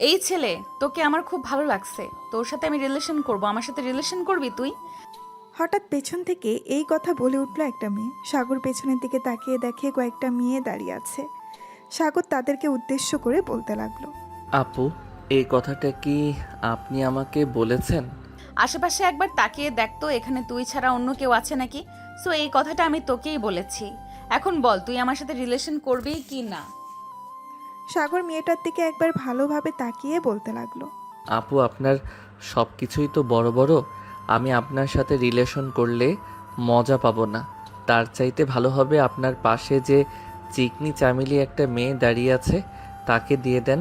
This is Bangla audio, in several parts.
এই ছেলে, তোকে আমার খুব ভালো লাগছে। তোর সাথে আমি রিলেশন করব। আমার সাথে রিলেশন করবি তুই? হঠাৎ পেছন থেকে এই কথা বলে উঠল একটা মেয়ে। সাগর পেছনের দিকে তাকিয়ে দেখে কয়েকটা মেয়ে দাঁড়িয়ে আছে। সাগর তাদেরকে উদ্দেশ্য করে বলতে লাগলো। আপু, এই কথাটা কি আপনি আমাকে বলেছেন? আশেপাশে একবার তাকিয়ে দেখ তো, এখানে তুই ছাড়া অন্য কেউ আছে নাকি? সো এই কথাটা আমি তোকেই বলেছি। এখন বল, তুই আমার সাথে রিলেশন করবি কি না? সাগর মেয়েটার দিকে একবার ভালোভাবে তাকিয়ে বলতে লাগলো। আপু, আপনার সব কিছুই তো বড় বড়। আমি আপনার সাথে রিলেশন করলে মজা পাবো না। তার চাইতে ভালো হবে আপনার পাশে যে চিকনি চামেলি একটা মেয়ে দাঁড়িয়ে আছে তাকে দিয়ে দেন,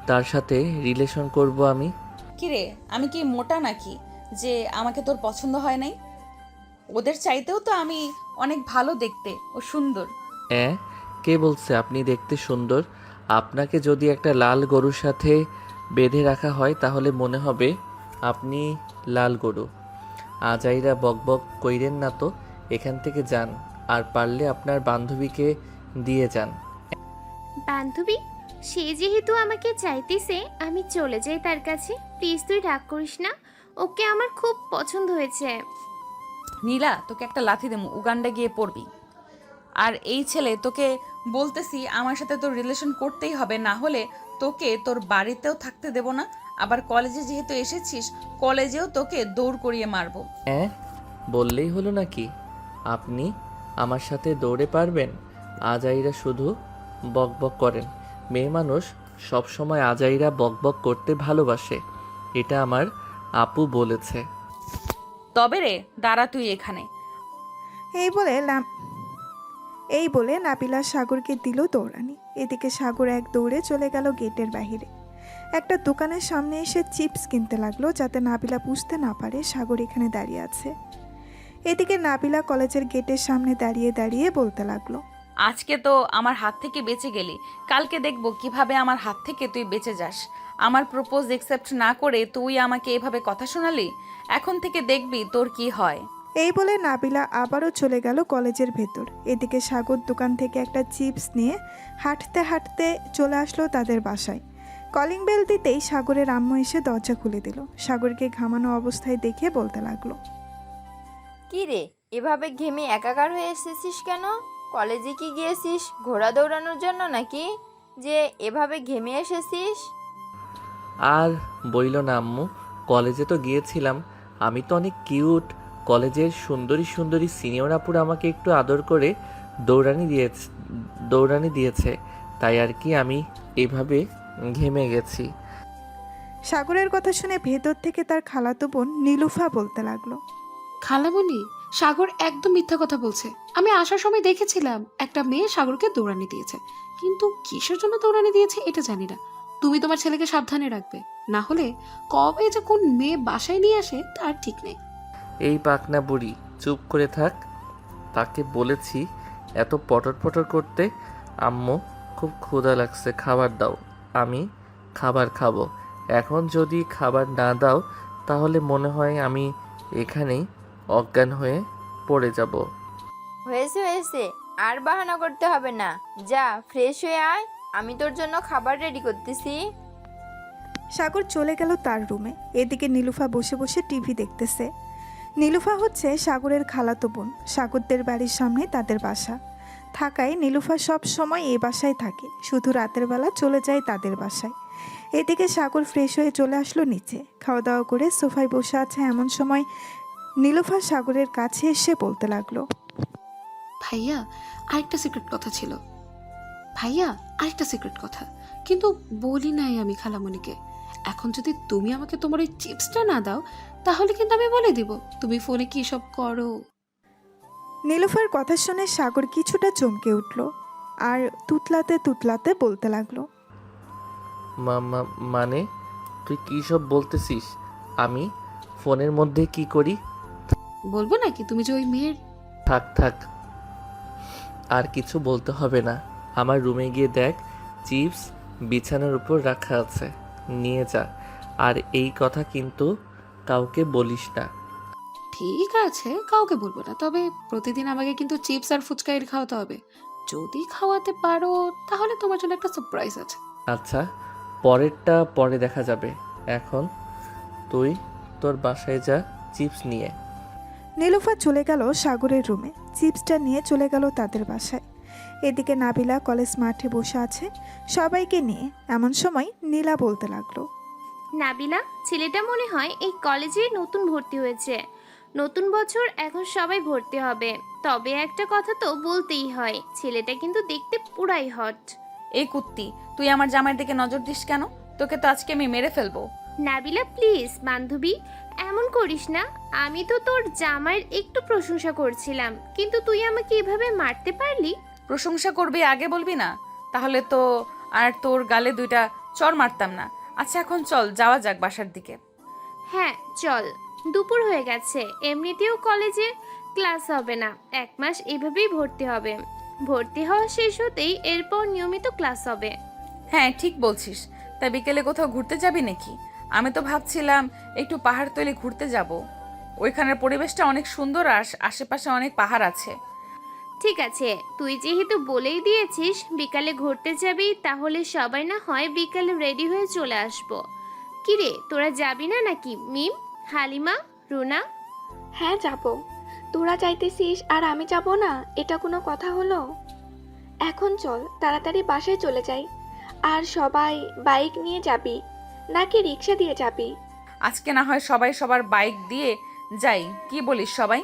তার সাথে রিলেশন করব আমি। কিরে, আমি কি মোটা নাকি যে আমাকে তোর পছন্দ হয় নাই? ওদের চাইতেও তো আমি অনেক ভালো দেখতে ও সুন্দর। অ্যাঁ, কে বলছে আপনি দেখতে সুন্দর? আপনাকে যদি একটা লাল গরুর সাথে বেঁধে রাখা হয় তাহলে মনে হবে আপনি লাল গরু। আজাইরা বকবক কইরেন না তো, এখান থেকে যান। আর পারলে আপনার বান্ধবীকে দিয়ে যান। বান্ধবী, সে যেহেতু আমাকে চাইতেছে আমি চলে যাই তার কাছে। প্লিজ তুই রাগ করিস না, ওকে আমার খুব পছন্দ হয়েছে। নীলা, তোকে একটা লাথি দেবো, উগান্ডা গিয়ে পড়বি। আর এই ছেলে, তোকে বলতেছি আমার সাথে তোর রিলেশন করতেই হবে, না হলে তোকে তোর বাড়িতেও থাকতে দেব না। আবার কলেজে যেহেতু এসেছিস, কলেজেও তোকে দৌড় করিয়ে মারবো। হ্যাঁ, বললেই হলো নাকি? আপনি আমার সাথে দৌড়ে পারবেন? আজাইরা শুধু বকবক করেন। মেয়ে মানুষ সব সময় আজাইরা বকবক করতে ভালোবাসে, এটা আমার আপু বলেছে। তবে রে, দাঁড়া তুই এখানে। এই বলে নাবিলা সাগরকে দিল দৌড়ানি। এদিকে সাগর এক দৌড়ে চলে গেল গেটের বাইরে। একটা দোকানের সামনে এসে চিপস কিনতে লাগলো, যাতে নাবিলা বুঝতে না পারে সাগর এখানে দাঁড়িয়ে আছে। এদিকে নাবিলা কলেজের গেটের সামনে দাঁড়িয়ে দাঁড়িয়ে বলতে লাগলো। আজকে তো আমার হাত থেকে বেঁচে গেলি, কালকে দেখবো কিভাবে আমার হাত থেকে তুই বেঁচে যাস। আমার প্রপোজ একসেপ্ট না করে তুই আমাকে এভাবে কথা শোনালি। এখন থেকে দেখবি তোর কি হয়। এই বলে নাবিলা আবারও চলে গেল কলেজের ভেতর। এদিকে সাগর দোকান থেকে একটা চিপস নিয়ে হাঁটতে হাঁটতে চলে আসলো তাদের বাসায়। কলিং বেল দিতেই সাগরের আম্মু এসে দরজা খুলে দিল। সাগরকে ঘামানো অবস্থায় দেখে বলতে লাগলো। কি রে, এভাবে ঘেমে একাকার হয়ে এসেছিস কেন? কলেজে কি গিয়েছিস ঘোড়া দৌড়ানোর জন্য নাকি, যে এভাবে ঘেমে এসেছিস? আর বইল না আম্মু, কলেজে তো গিয়েছিলাম। আমি তো অনেক কিউট। কলেজের সুন্দরী সুন্দরী সিনিয়র আপুরা আমাকে একটু আদর করে দৌড়ানি দিয়েছে, তাই আর কি আমি এভাবে ঘেমে গেছি। সাগরের কথা শুনে ভেতর থেকে তার খালাতো বোন নীলুফা বলতে লাগলো। খালামণি, সাগর একদম মিথ্যা কথা বলছে। আমি আসার সময় দেখেছিলাম একটা মেয়ে সাগরকে দৌড়ানি দিয়েছে, কিন্তু কিসের জন্য দৌড়ানি দিয়েছে এটা জানি না। তুমি তোমার ছেলেকে সাবধানে রাখবে, না হলে কবে যে কোন মেয়ে বাসায় নিয়ে আসে তার ঠিক নেই। এই পাকনা বুড়ি, চুপ করে থাক। তাকে বলেছি এত পটর পটর করতে। আম্মু, খুব ক্ষুধা লাগছে, খাবার দাও। আমি খাবার খাবো। এখন যদি খাবার না দাও তাহলে মনে হয় আমি এখানেই অজ্ঞান হয়ে পড়ে যাব। হয়েছে হয়েছে, আর বাহানা করতে হবে না। যা ফ্রেশ হয়ে আয়, আমি তোর জন্য খাবার রেডি করতেছি। সাগর চলে গেল তার রুমে। এদিকে নীলুফা বসে বসে টিভি দেখতেছে। নীলুফা হচ্ছে সাগরের খালাতো বোন। সাগরদের বাড়ির সামনে তাদের বাসা থাকায় নীলুফা সব সময় এই বাসায় থাকে, শুধু রাতের বেলা চলে যায় তাদের বাসায়। এদিকে সাগর ফ্রেশ হয়ে চলে আসলো নিচে। খাওয়া দাওয়া করে সোফায় বসে আছে, এমন সময় নীলুফা সাগরের কাছে এসে বলতে লাগলো। ভাইয়া, আরেকটা সিক্রেট কথা ছিল। ভাইয়া, আরেকটা সিক্রেট কথা, কিন্তু বলি নাই আমি খালামণিকে। এখন যদি তুমি আমাকে তোমার ওই চিপসটা না দাও তাহলে কিন্তু আমি বলে দিব তুমি ফোনে কি সব করো। নীলুফার কথা শুনে সাগর কিছুটা চমকে উঠল আর তুতলাতে তুতলাতে বলতে লাগলো। মানে তুই কী সব বলতেছিস? আমি ফোনের মধ্যে কি করি? বলবো নাকি তুমি যে ওই মেয়ের। থাক থাক, আর কিছু বলতে হবে না। আমার রুমে গিয়ে দেখ, চিপস বিছানার উপর রাখা আছে, নিয়ে যা। আর এই কথা কিন্তু কাউকে বলিস না। ঠিক আছে, কাউকে বলবো না, তবে প্রতিদিন আমাকে কিন্তু চিপস আর ফুচকা এর খাওয়াতে হবে। যদি খাওয়াতে পারো তাহলে তোমার জন্য একটা সারপ্রাইজ আছে। আচ্ছা, পরেরটা পরে দেখা যাবে। এখন তুই তোর বাসায় যা চিপস নিয়ে। নীলুফা চলে গেল সাগরের রুমে, চিপসটা নিয়ে চলে গেল তাদের বাসায়। এদিকে নাবিলা কলেজ মাঠে বসে আছে সবাইকে নিয়ে। এমন সময় নীলা বলতে লাগলো, নাবিলা, ছেলেটা মনে হয় এই কলেজে নতুন ভর্তি হয়েছে। নতুন বছর, এখন সবাই ভর্তি হবে। তবে একটা কথা তো বলতেই হয়, ছেলেটা কিন্তু দেখতে পুরাই হট। এই কুত্তি, তুই আমার জামাইয়ের দিকে নজর দিস কেন? তোকে তো আজকে আমি মেরে ফেলবো। নাবিলা প্লিজ বান্ধবী, এমন করিস না। আমি তো তোর জামাইয়ের একটু প্রশংসা করছিলাম, কিন্তু তুই আমাকে এভাবে মারতে পারলি? প্রশংসা করবি আগে বলবি না? তাহলে তো আর তোর গালে 2টা চড় মারতাম না। আচ্ছা এখন চল যাওয়া যাক বাসার দিকে। হ্যাঁ চল, দুপুর হয়ে গেছে। এমনিতেও কলেজে ক্লাস হবে না, 1 মাস এভাবেই ভর্তি হবে। ভর্তি হওয়া শেষ হতেই এরপর নিয়মিত ক্লাস হবে। হ্যাঁ ঠিক বলছিস। তা বিকেলে কোথাও ঘুরতে যাবি নাকি? আমি তো ভাবছিলাম একটু পাহাড়তলি ঘুরতে যাব। ওইখানের পরিবেশটা অনেক সুন্দর আর আশেপাশে অনেক পাহাড় আছে। ঠিক আছে, তুই যেহেতু বলেই দিয়েছিস বিকালে ঘুরতে যাবি, তাহলে সবাই না হয় বিকালে রেডি হয়ে চলে আসবো। কিরে, তোরা যাবি না নাকি? মিম, হালিমা, রুনা? হ্যাঁ যাব। তোরা চাইতেছিস আর আমি যাব না, এটা কোনো কথা হলো? এখন চল তাড়াতাড়ি বাসায় চলে যাই। আর সবাই বাইক নিয়ে যাবি নাকি রিক্সা দিয়ে যাবি? আজকে না হয় সবাই সবার বাইক দিয়ে যাই, কি বলিস? সবাই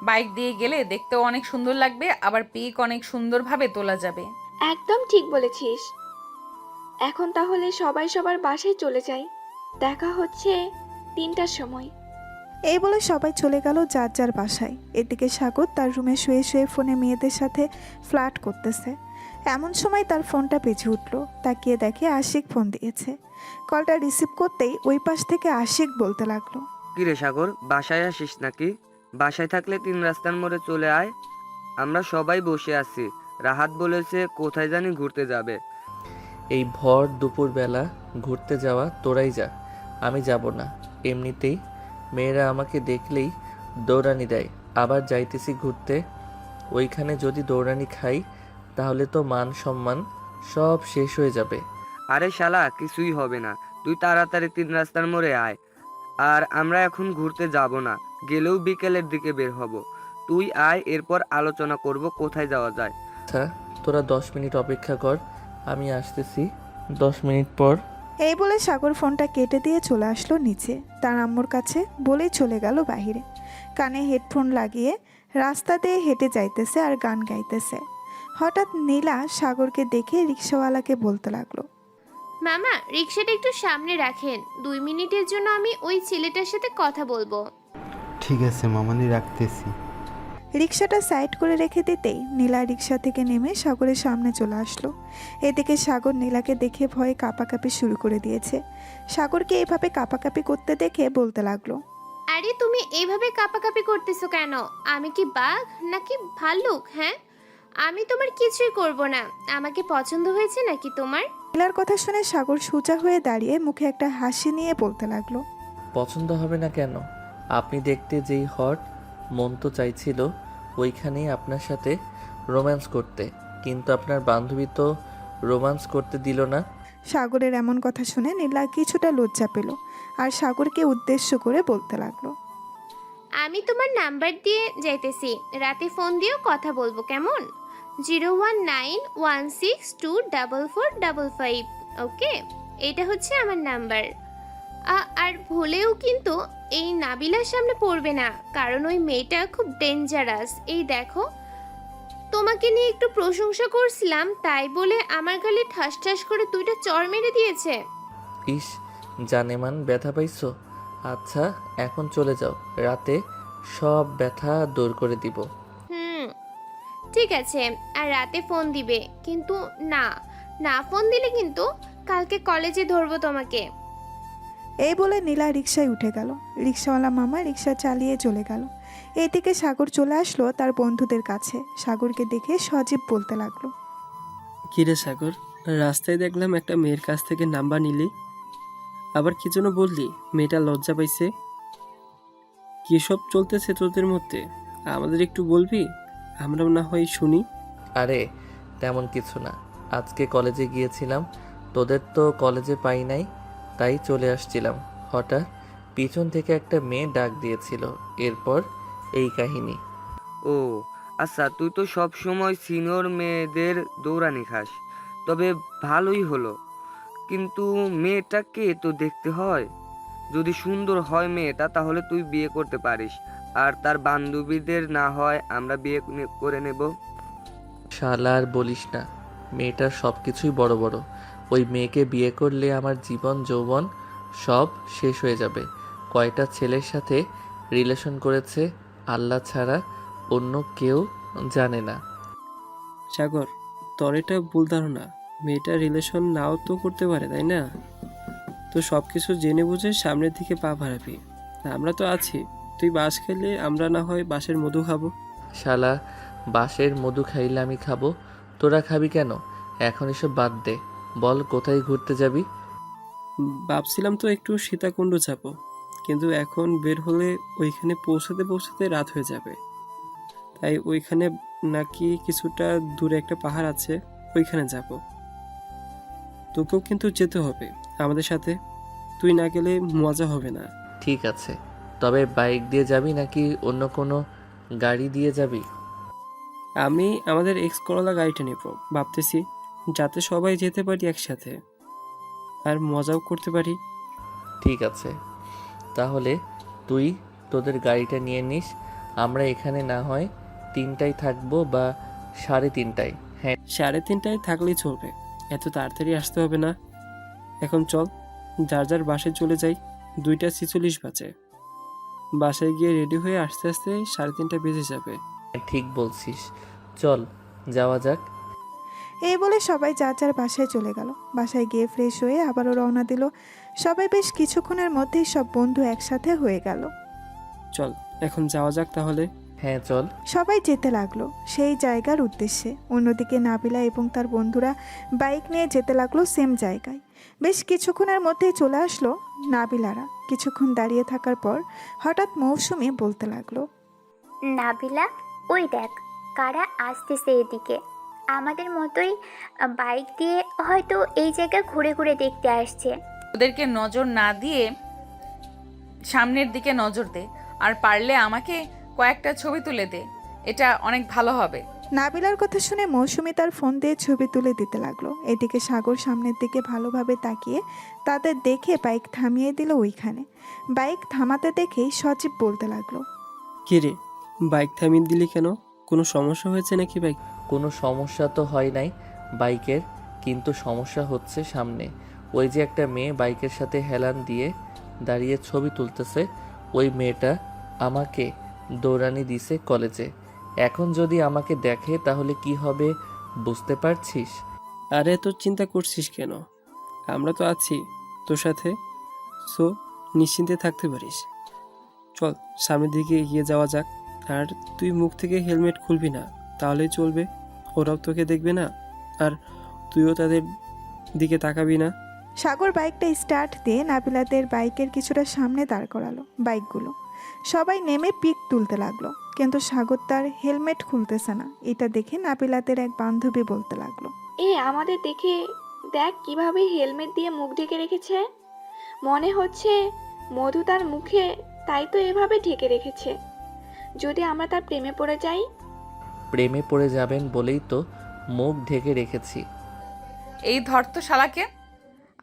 বাইক দিয়ে গেলে দেখতেও অনেক সুন্দর লাগবে, আবার পিক অনেক সুন্দরভাবে তোলা যাবে। একদম ঠিক বলেছিস। এখন তাহলে সবাই সবার বাসায় চলে যাই, দেখা হচ্ছে 3টার সময়। এই বলে সবাই চলে গেল যার যার বাসায়। এদিকে সাগর তার রুমে শুয়ে শুয়ে ফোনে মেয়েদের সাথে ফ্লার্ট করতেছে। এমন সময় তার ফোনটা বেজে উঠল। তাকিয়ে দেখে আশিক ফোন দিয়েছে। কলটা রিসিভ করতেই ওই পাশ থেকে আশিক বলতে লাগলো, কিরে সাগর, বাসায় আসিস নাকি? বাসায় থাকলে 3 রাস্তার মোড়ে চলে আয়, আমরা সবাই বসে আছি। রাহাত বলেছে কোথায় জানি ঘুরতে যাবে। এই ভর দুপুরবেলা ঘুরতে যাওয়া তোরাই যা, আমি যাব না। এমনিতেই মেয়েরা আমাকে দেখলেই দৌড়ানি দেয়। আবার যাইতেছি ঘুরতে, ওইখানে যদি দৌড়ানি খাই তাহলে তো মান সম্মান সব শেষ হয়ে যাবে। আরে শালা, কিছুই হবে না, তুই তাড়াতাড়ি 3 রাস্তার মোড়ে আয়। আর আমরা এখন ঘুরতে যাব না, গেলেও বিকেলের দিকে বের হব। তুই আয়, এরপর আলোচনা করব কোথায় যাওয়া যায়। আচ্ছা তোরা 10 মিনিট অপেক্ষা কর, আমি আসতেছি 10 মিনিট পর। এই বলে সাগর ফোনটা কেটে দিয়ে চলে আসলো নিচে তার আম্মুর কাছে, বলেই চলে গেল বাইরে। কানে হেডফোন লাগিয়ে রাস্তা দিয়ে হেঁটে যাইতেছে আর গান গাইতেছে। হঠাৎ নীলা সাগরকে দেখে রিক্সাওয়ালাকে বলতে লাগলো, মামা, রিক্সাটা একটু সামনে রাখেন। 2 মিনিটের জন্য আমি ওই ছেলেটার সাথে কথা বলবো। ঠিক আছে মামানি, রাখতেছি। রিক্সাটা সাইড করে রেখে দিতেই নীলা রিক্সা থেকে নেমে সাগরের সামনে চলে আসলো। এদিকে সাগর নীলাকে দেখে ভয়ে কাঁপাকাঁপি শুরু করে দিয়েছে। সাগরকে এভাবে কাঁপাকাঁপি করতে দেখে বলতে লাগলো, আরে তুমি এইভাবে কাঁপাকাঁপি করতেছো কেন? আমি কি বাঘ নাকি ভাল্লুক? হ্যাঁ, আমি তোমার কিছুই করব না। আমাকে পছন্দ হয়েছে নাকি তোমার? নীলার কথা শুনে সাগর সোজা হয়ে দাঁড়িয়ে মুখে একটা হাসি নিয়ে বলতে লাগলো, পছন্দ হবে না কেন? আপনি দেখতে যেই হট, মন তো চাইছিল ওইখানেই আপনার সাথে রোম্যান্স করতে, কিন্তু আপনার বান্ধবী তো রোম্যান্স করতে দিল না। সাগরের এমন কথা শুনে নীলা কিছুটা লজ্জা পেল আর সাগরকে উদ্দেশ্য করে বলতে লাগলো, আমি তোমার নাম্বার দিয়ে যাইতেছি, রাতে ফোন দিয়েও কথা বলবো, কেমন? 01916244555। ওকে, এটা হচ্ছে আমার নাম্বার। আর ভুলেও কিন্তু এই নাবিলার সামনে পড়বে না, কারণ ওই মেয়েটা খুব ডেঞ্জারাস। এই দেখো, তোমাকে নিয়ে একটু প্রশংসা করছিলাম, তাই বলে আমার গালে ঠাস ঠাস করে 2টা চড় মেরে দিয়েছে। ইস, জানেমান ব্যথা পাইছো? আচ্ছা এখন চলে যাও, রাতে সব ব্যথা দূর করে দিব। ঠিক আছে, আর রাতে ফোন দিবে কিন্তু। না না, ফোন দিলে কিন্তু কালকে কলেজে ধরবো তোমাকে। এই বলে নীলা রিক্সায় উঠে গেল। রিক্সাওয়ালা মামা রিক্সা চালিয়ে চলে গেল। এদিকে সাগর চলে আসলো তার বন্ধুদের কাছে। সাগরকে দেখে সজীব বলতে লাগলো, কিরে সাগর, রাস্তায় দেখলাম একটা মেয়ের কাছ থেকে নাম্বার নিলি, আবার কি জন্য বললি? মেয়েটা লজ্জা পাইছে? কী সব চলতেছে তোদের মধ্যে? আমাদের একটু বলবি, আমরাও না হয় শুনি। আরে তেমন কিছু না, আজকে কলেজে গিয়েছিলাম, তোদের তো কলেজে পাই নাই, তাই চলে আসছিলাম। হঠাৎ পিছন থেকে একটা মেয়ে ডাক দিয়েছিল, এরপর এই কাহিনী। ও আচ্ছা, তুই তো সব সময় সিনিয়র মেয়েদের দৌড়ানি খাস, তবে ভালোই হলো। কিন্তু মেয়েটাকে তো দেখতে হয়, যদি সুন্দর হয় মেয়েটা তাহলে তুই বিয়ে করতে পারিস, আর তার বান্ধবীদের না হয় আমরা বিয়ে করে নেব। শালা আর বলিস না, মেয়েটার সব কিছুই বড় বড়। ওই মেয়েকে বিয়ে করলে আমার জীবন যৌবন সব শেষ হয়ে যাবে। কয়টা ছেলের সাথে রিলেশন করেছে আল্লাহ ছাড়া অন্য কেউ জানে না। সাগর, তোর এটা ভুল ধারণা। মেয়েটা রিলেশন নাও তো করতে পারে, তাই না? তো সব কিছু জেনে বুঝে সামনের দিকে পা বাড়াবি। আমরা তো আছি, তুই বাঁশ খেলে আমরা না হয় বাঁশের মধু খাবো। শালা, বাঁশের মধু খাইলে আমি খাবো, তোরা খাবি কেন? এখন এসব বাদ দে, বল কোথায় ঘুরতে যাবি? ভাবছিলাম তো একটু সীতাকুণ্ড যাব, কিন্তু এখন বের হলে ওইখানে পৌঁছাতে পৌঁছাতে রাত হয়ে যাবে। তাই ওইখানে নাকি কিছুটা দূরে একটা পাহাড় আছে, ওইখানে যাব। তোকেও কিন্তু যেতে হবে আমাদের সাথে, তুই না গেলে মজা হবে না। ঠিক আছে, তবে বাইক দিয়ে যাবি নাকি অন্য কোনো গাড়ি দিয়ে যাবি? আমি আমাদের এক্স করলা গাড়িটা নেব ভাবতেছি, যাতে সবাই যেতে পারি একসাথে আর মজাও করতে পারি। ঠিক আছে, তাহলে তুই তোদের গাড়িটা নিয়ে নিস। আমরা এখানে না হয় 3টায় থাকবো বা 3:30টায়। হ্যাঁ, 3:30টায় থাকলেই চলবে, এত তাড়াতাড়ি আসতে হবে না। এখন চল, যার যার বাসায় চলে যাই। 2:46 বাজে, বাসায় গিয়ে রেডি হয়ে আস্তে আস্তে 3:30 বেজে যাবে। ঠিক বলছিস, চল যাওয়া যাক। এই বলে সবাই যার যার বাসায় চলে গেল। বাসায় গিয়ে ফ্রেশ হয়ে আবারও রওনা দিল সবাই। বেশ কিছুক্ষণের মধ্যেই সব বন্ধু একসাথে হয়ে গেল। চল এখন যাওয়া যাক তাহলে। হ্যাঁ চল। সবাই যেতে লাগলো সেই জায়গার উদ্দেশ্যে। অন্যদিকে নাবিলা এবং তার বন্ধুরা বাইক নিয়ে যেতে লাগলো সেম জায়গায়। বেশ কিছুক্ষণের মধ্যেই চলে আসলো নাবিলারা। কিছুক্ষণ দাঁড়িয়ে থাকার পর হঠাৎ মৌসুমি বলতে লাগলো, নাবিলা, ওই দেখ কারা আসতেছে এদিকে। আমাদের মতোই বাইক দিয়ে হয়তো এই জায়গা ঘুরে ঘুরে দেখতে আসছে। ওদেরকে নজর না দিয়ে সামনের দিকে নজর দে, আর পারলে আমাকে কয়েকটা ছবি তুলে দে, এটা অনেক ভালো হবে। নাবিলার কথা শুনে মৌসুমি তার ফোন দিয়ে ছবি তুলে দিতে লাগলো। এদিকে সাগর সামনের দিকে ভালোভাবে তাকিয়ে তাদের দেখে বাইক থামিয়ে দিল ওইখানে। বাইক থামাতে দেখেই সজীব বলতে লাগলো, কি রে, বাইক থামিয়ে দিলি কেন? কোনো সমস্যা হয়েছে নাকি বাইক? কোনো সমস্যা তো হয় নাই বাইকের, কিন্তু সমস্যা হচ্ছে সামনে। ওই যে একটা মেয়ে বাইকের সাথে হেলান দিয়ে দাঁড়িয়ে ছবি তুলতেছে, ওই মেয়েটা আমাকে দৌড়ানি দিছে কলেজে। এখন যদি আমাকে দেখে তাহলে কি হবে বুঝতে পারছিস? আরে এত চিন্তা করছিস কেন? আমরা তো আছি তোর সাথে, সো নিশ্চিন্তে থাকতে পারিস। চল সামনের দিকে এগিয়ে যাওয়া যাক। আর তুই মুখ থেকে হেলমেট খুলবি না, তাহলেই চলবে। ওরাও তোকে দেখবে না, আর তুইও তাদের দিকে তাকাবি না। সাগর বাইকটা স্টার্ট দিয়ে নাবিলাদের বাইকের কিছুটা সামনে দাঁড় করালো বাইকগুলো। সবাই নেমে পিক তুলতে লাগলো, কিন্তু সাগর তার হেলমেট খুলতেছে না। এটা দেখে নাবিলাদের এক বান্ধবী বলতে লাগলো, আমাদের দেখে দেখ কিভাবে হেলমেট দিয়ে মুখ ঢেকে রেখেছে। মনে হচ্ছে মধু তার মুখে, তাই তো এভাবে ঢেকে রেখেছে। যদি আমরা তার প্রেমে পড়ে যাই? প্রেমে পড়ে যাবেন বলেই তো মুখ ঢেকে রেখেছি। এই ধর তো শালাকে,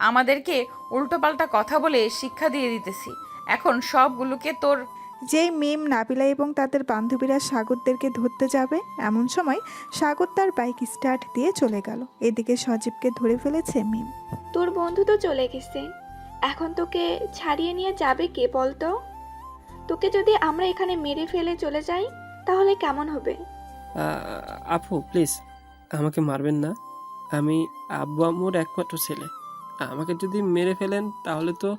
আমাদেরকে উল্টোপাল্টা কথা বলে শিক্ষা দিয়ে দিতেছি। এখন সবগুলোকে তোর। যেই মিম নাবিলা এবং তাদের বান্ধবীরা সাগরদেরকে ধরতে যাবে, এমন সময় সাগর তার বাইক স্টার্ট দিয়ে চলে গেল। এদিকে সজীবকে ধরে ফেলেছে মিম। তোর বন্ধু তো চলে গেছে, এখন তোকে ছাড়িয়ে নিয়ে যাবে কে বলতো? তোকে যদি আমরা এখানে মেরে ফেলে চলে যাই তাহলে কেমন হবে? আপু প্লিজ আমাকে মারবেন না, আমি আব্বু আম্মুর একমাত্র ছেলে। আমাকে যদি মেরে ফেলেন তাহলে তো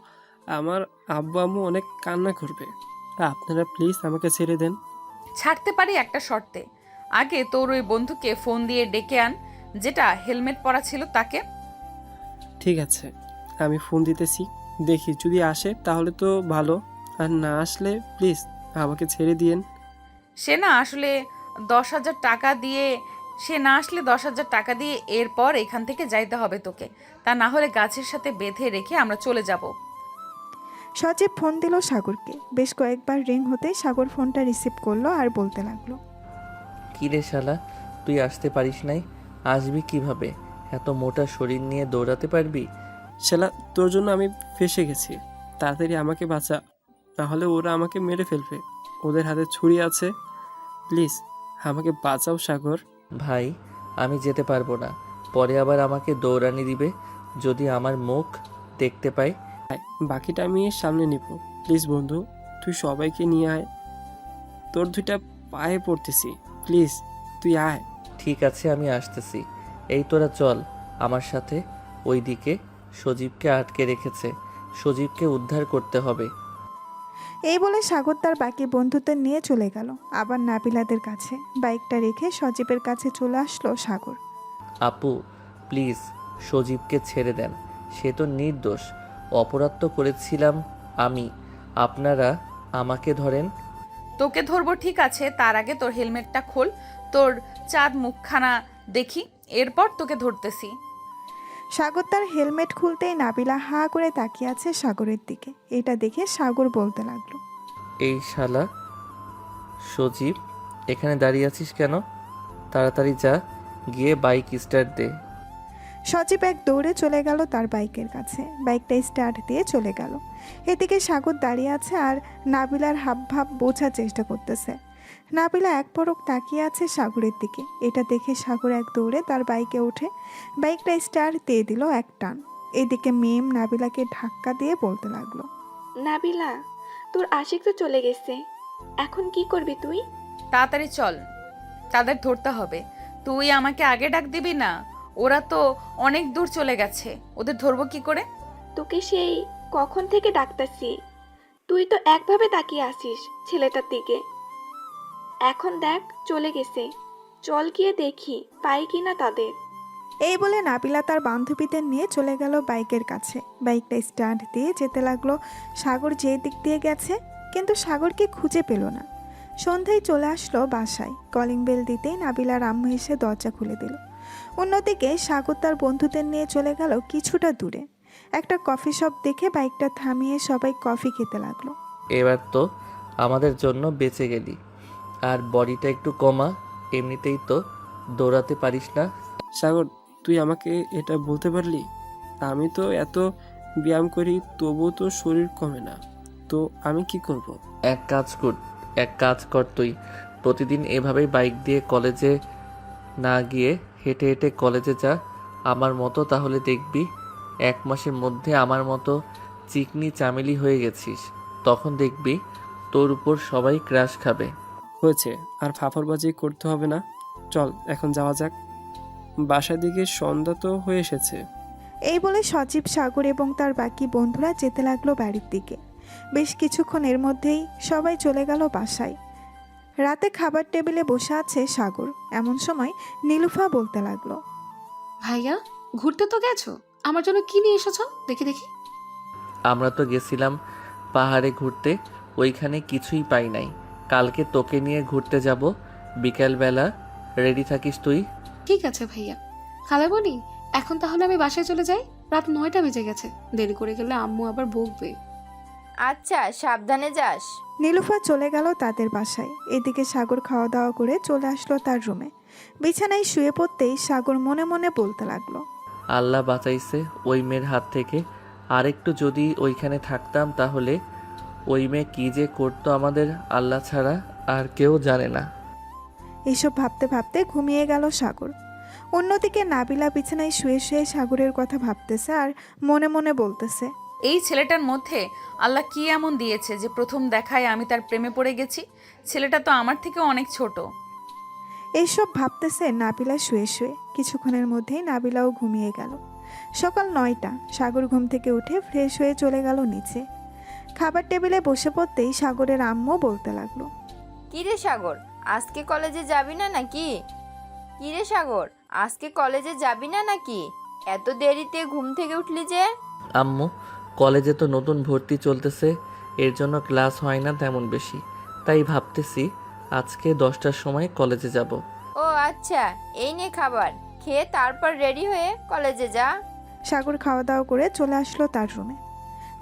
আমার আব্বু আম্মু অনেক কান্না করবে। আপনারা প্লিজ আমাকে ছেড়ে দেন। ছাড়তে পারি একটা শর্তে। আগে তোর ওই বন্ধুকে ফোন দিয়ে ডেকে আন, যেটা হেলমেট পরা ছিল তাকে। ঠিক আছে, আমি ফোন দিতেছি, দেখি যদি আসে তাহলে তো ভালো, আর না আসলে প্লিজ আমাকে ছেড়ে দিয়েন। সে না আসলে 10,000 টাকা দিয়ে সে না আসলে 10,000 টাকা দিয়ে এরপর এখান থেকে যাইতে হবে তোকে, তা না হলে গাছের সাথে বেঁধে রেখে আমরা চলে যাব। সজীব ফোন দিল সাগরকে। বেশ কয়েকবার রিং হতে সাগর ফোনটা রিসিভ করলো আর বলতে লাগলো, কী রে শালা, তুই আসতে পারিস নাই? আসবি কিভাবে? এত মোটা শরীর নিয়ে দৌড়াতে পারবি? শালা, তোর জন্য আমি ফেঁসে গেছি। তাড়াতাড়ি আমাকে বাঁচা, নাহলে ওরা আমাকে মেরে ফেলবে। ওদের হাতে ছুরি আছে। প্লিজ আমাকে বাঁচাও সাগর। ভাই, আমি যেতে পারবো না। পরে আবার আমাকে দৌড়ানি দিবে যদি আমার মুখ দেখতে পাই। বাকিটা আমি সামনে নিব। প্লিজ বন্ধু, তুই সবাইকে নিয়ে আয়। তোর দুইটা পায়ে পড়তেছি, প্লিজ তুই আয়। ঠিক আছে, আমি আসতেছি। এই তোরা চল আমার সাথে। ওইদিকে সজীবকে আটকে রেখেছে, সজীবকে উদ্ধার করতে হবে। এই বলে সাগর তার বাকি বন্ধুদের নিয়ে চলে গেল আবার নাবিলাদের কাছে। বাইকটা রেখে সজীবের কাছে চলে আসলো সাগর। আপু প্লিজ সজীবকে ছেড়ে দেন, সে তো নির্দোষ। অপরাধ তো করেছিলাম আমি, আপনারা আমাকে ধরেন। তোকে ধরবো ঠিক আছে, তার আগে তোর হেলমেটটা খোল, তোর চাঁদ মুখখানা দেখি, এরপর তোকে ধরতেছি। সাগর তার হেলমেট খুলতেই নাবিলা হা করে তাকিয়ে আছে সাগরের দিকে। এটা দেখে সাগর বলতে লাগলো, এই শালা সজীব, এখানে দাঁড়িয়ে আছিস কেন? তাড়াতাড়ি যা, গিয়ে বাইক স্টার্ট দে। সজীব এক দৌড়ে চলে গেল তার বাইকের কাছে। বাইকটা স্টার্ট দিয়ে চলে গেল। এদিকে সাগর দাঁড়িয়ে আছে আর নাবিলার হাবভাব বোঝার চেষ্টা করতেছে। নাবিলা এক পলক তাকিয়ে আছে সাগরের দিকে। এটা দেখে সাগর এক দৌড়ে তার বাইকে উঠে বাইকটা স্টার্ট দিয়ে দিল এক টান। এদিকে মেম নাবিলাকে ধাক্কা দিয়ে বলতে লাগলো, নাবিলা, তোর আশিক তো চলে গেছে, এখন কি করবি তুই? তাড়াতাড়ি চল, তাদের ধরতে হবে। তুই আমাকে আগে ডাক দিবি না? ওরা তো অনেক দূর চলে গেছে, ওদের ধরবো কি করে? তোকে সেই কখন থেকে ডাকতাছি, তুই তো একভাবে তাকিয়ে আসিস ছেলেটার দিকে। এখন দেখ চলে গেছে, চল গিয়ে দেখি পাই কিনা তাদের। এই বলে নাবিলা তার বান্ধবীদের নিয়ে চলে গেল বাইকের কাছে। বাইকটা স্টার্ট দিয়ে যেতে লাগলো। সাগর যে দিক দিয়ে গেছে, কিন্তু সাগরকে খুঁজে পেল না। সন্ধ্যায় চলে আসলো বাসায়। কলিং বেল দিতেই নাবিলার আম্মু এসে দরজা খুলে দিল। অন্যদিকে সাগর তার বন্ধুদের নিয়ে চলে গেল কিছুটা দূরে। একটা কফি শপ দেখে বাইকটা থামিয়ে সবাই কফি খেতে লাগলো। এবার তো আমাদের জন্য বেঁচে গেলি। আর বডিটা একটু কমা, এমনিতেই তো দৌড়াতে পারিস না। সাগর, তুই আমাকে এটা বলতে পারলি? আমি তো এত ব্যায়াম করি, তবুও তো শরীর কমে না। তো আমি কি করব? এক কাজ কর তুই প্রতিদিন এভাবেই বাইক দিয়ে কলেজে না গিয়ে হেঁটে হেঁটে কলেজে যা আমার মতো, তাহলে দেখবি 1 মাসের মধ্যে আমার মতো চিকনি চামেলি হয়ে গেছিস। তখন দেখবি তোর উপর সবাই ক্রাশ খাবে। হয়েছে, আর ফাফরবাজি করতে হবে না। চল এখন যাওয়া যাক, বাসার দিকে সন্ধ্যা তো হয়ে এসেছে। এই বলে সজীব, সাগর এবং তার বাকি বন্ধুরা যেতে লাগলো বাড়ির দিকে। বেশ কিছুক্ষণের মধ্যেই সবাই চলে গেল বাসায়। রাতে খাবার টেবিলে বসে আছে সাগর। এমন সময় নীলুফা বলতে লাগলো, ভাইয়া, ঘুরতে তো গেছো, আমার জন্য কি নিয়ে এসেছো দেখি দেখি। আমরা তো গেছিলাম পাহাড়ে ঘুরতে, ওইখানে কিছুই পাই নাই। কালকে তোকে নিয়ে ঘুরতে যাব বিকেলবেলা, রেডি থাকিস তুই? ঠিক আছে ভাইয়া। খালামণি, এখন তাহলে আমি বাসায় চলে যাই, রাত 9টা বেজে গেছে, দেরি করে গেলে আম্মু আবার বকবে। আচ্ছা, সাবধানে যাস। নীলুফা চলে গেল তাদের বাসায়। এদিকে সাগর খাওয়া দাওয়া করে চলে আসলো তার রুমে। বিছানায় শুয়ে পড়তেই সাগর মনে মনে বলতে লাগলো, আল্লাহ বাঁচাইছে ওই মেয়ের হাত থেকে। আরেকটু যদি ওইখানে থাকতাম, তাহলে ওই মেয়ে কী যে করতো আমাদের আল্লাহ ছাড়া আর কেউ জানে না। এসব ভাবতে ভাবতে ঘুমিয়ে গেল সাগর। অন্যদিকে নাবিলা বিছানায় শুয়ে শুয়ে সাগরের কথা ভাবতেছে আর মনে মনে বলতেছে, এই ছেলেটার মধ্যে আল্লাহ কি এমন দিয়েছে যে প্রথম দেখায় আমি তার প্রেমে পড়ে গেছি? ছেলেটা তো আমার থেকে অনেক ছোট। এইসব ভাবতেছে নাবিলা শুয়ে শুয়ে। কিছুক্ষণের মধ্যেই নাবিলাও ঘুমিয়ে গেল। সকাল 9টা। সাগর ঘুম থেকে উঠে ফ্রেশ হয়ে চলে গেল নিচে। খাবার টেবিলে বসে পড়তেই সাগরের আম্মু বলতে লাগলো, কি রে সাগর, আজকে কলেজে যাবি না নাকি? কি রে সাগর, আজকে কলেজে যাবি না নাকি? এত দেরিতে ঘুম থেকে উঠলি যে? আম্মু, কলেজে তো নতুন ভর্তি চলতেছে, এর জন্য ক্লাস হয় না তেমন বেশি, তাই ভাবতেছি আজকে 10টার সময় কলেজে যাব। ও আচ্ছা, এই নে খাবার, খেয়ে তারপর রেডি হয়ে কলেজে যা। সাগর খাওয়া দাওয়া করে চলে আসলো তার রুমে।